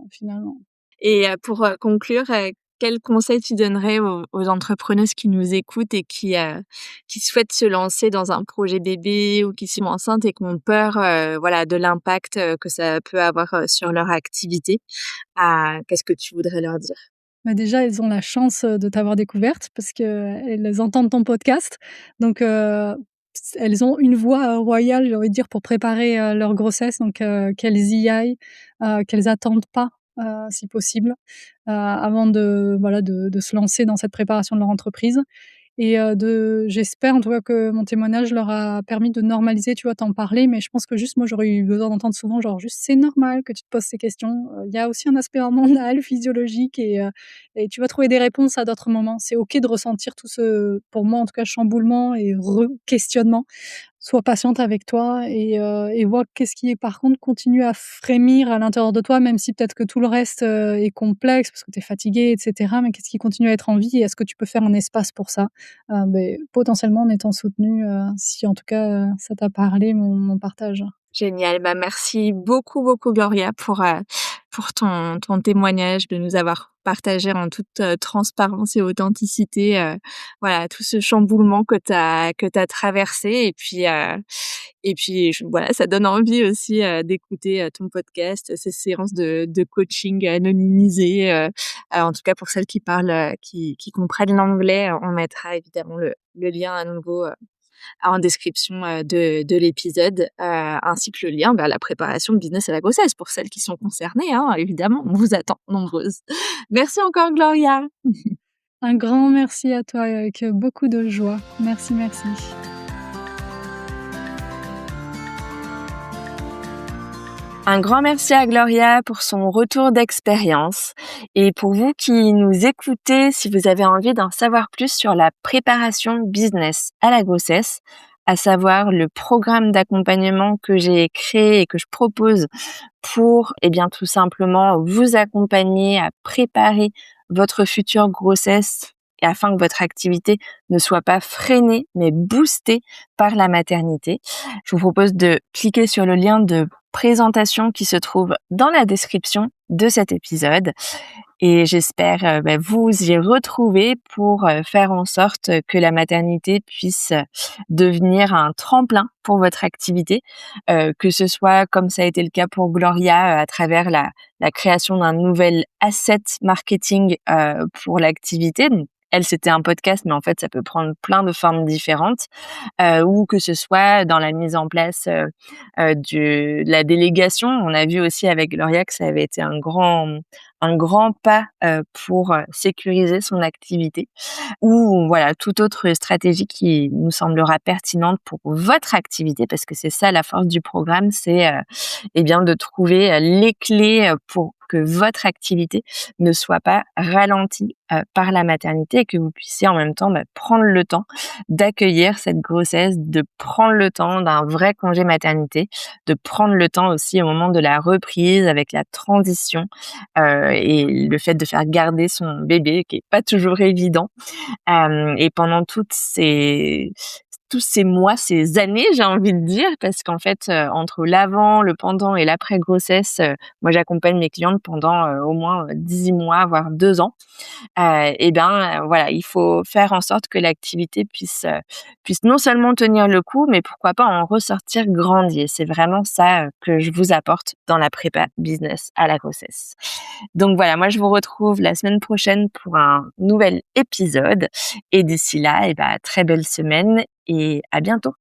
finalement. Et pour, conclure, quels conseils tu donnerais aux entrepreneuses qui nous écoutent et qui souhaitent se lancer dans un projet bébé ou qui sont enceintes et qui ont peur, voilà, de l'impact, que ça peut avoir, sur leur activité? Qu'est-ce que tu voudrais leur dire? Déjà, elles ont la chance, de t'avoir découverte parce qu'elles entendent ton podcast. Donc, elles ont une voix, royale, j'ai envie de dire, pour préparer, leur grossesse. Donc, qu'elles y aillent, qu'elles attendent pas, si possible, avant de se lancer dans cette préparation de leur entreprise. Et j'espère en tout cas que mon témoignage leur a permis de normaliser, tu vois, t'en parler, mais je pense que juste moi j'aurais eu besoin d'entendre souvent genre juste: «C'est normal que tu te poses ces questions, il y a aussi un aspect hormonal, physiologique et tu vas trouver des réponses à d'autres moments». C'est OK de ressentir tout ce, pour moi en tout cas, chamboulement et re-questionnement. Sois patiente avec toi et vois qu'est-ce qui est par contre continue à frémir à l'intérieur de toi, même si peut-être que tout le reste, est complexe parce que tu es fatiguée et cetera, mais qu'est-ce qui continue à être en vie et est-ce que tu peux faire un espace pour ça? Potentiellement en étant soutenue, si en tout cas, ça t'a parlé mon partage. Génial. Bah, merci beaucoup, beaucoup Gloria pour ton témoignage, de nous avoir partagé en toute, transparence et authenticité, voilà, tout ce chamboulement que tu traversé et puis voilà, ça donne envie aussi, d'écouter, ton podcast, ces séances de coaching anonymisées, en tout cas pour celles qui parlent, qui comprennent l'anglais, on mettra évidemment le lien à nouveau, en description, de l'épisode, ainsi que le lien vers la préparation de Business à la grossesse pour celles qui sont concernées, hein, évidemment, on vous attend nombreuses. Merci encore Gloria. Un grand merci à toi et avec, beaucoup de joie. Merci, merci. Un grand merci à Gloria pour son retour d'expérience et pour vous qui nous écoutez, si vous avez envie d'en savoir plus sur la préparation business à la grossesse, à savoir le programme d'accompagnement que j'ai créé et que je propose pour, tout simplement vous accompagner à préparer votre future grossesse et afin que votre activité ne soit pas freinée mais boostée par la maternité. Je vous propose de cliquer sur le lien de présentation qui se trouve dans la description de cet épisode et j'espère vous y retrouver pour faire en sorte que la maternité puisse devenir un tremplin pour votre activité, que ce soit comme ça a été le cas pour Gloria à travers la création d'un nouvel asset marketing pour l'activité. Donc, elle, c'était un podcast, mais en fait, ça peut prendre plein de formes différentes, ou que ce soit dans la mise en place de la délégation. On a vu aussi avec Gloria que ça avait été un grand pas pour sécuriser son activité ou voilà, toute autre stratégie qui nous semblera pertinente pour votre activité parce que c'est ça la force du programme, c'est eh bien de trouver les clés pour que votre activité ne soit pas ralentie par la maternité et que vous puissiez en même temps prendre le temps d'accueillir cette grossesse, de prendre le temps d'un vrai congé maternité, de prendre le temps aussi au moment de la reprise avec la transition et le fait de faire garder son bébé qui est pas toujours évident. Et pendant tous ces mois, ces années, j'ai envie de dire, parce qu'en fait, entre l'avant, le pendant et l'après-grossesse, moi j'accompagne mes clientes pendant, au moins, 18 mois, voire 2 ans. Et ben, voilà, il faut faire en sorte que l'activité puisse non seulement tenir le coup, mais pourquoi pas en ressortir grandi et c'est vraiment ça, que je vous apporte dans la prépa business à la grossesse. Donc voilà, moi je vous retrouve la semaine prochaine pour un nouvel épisode et d'ici là, très belle semaine et à bientôt.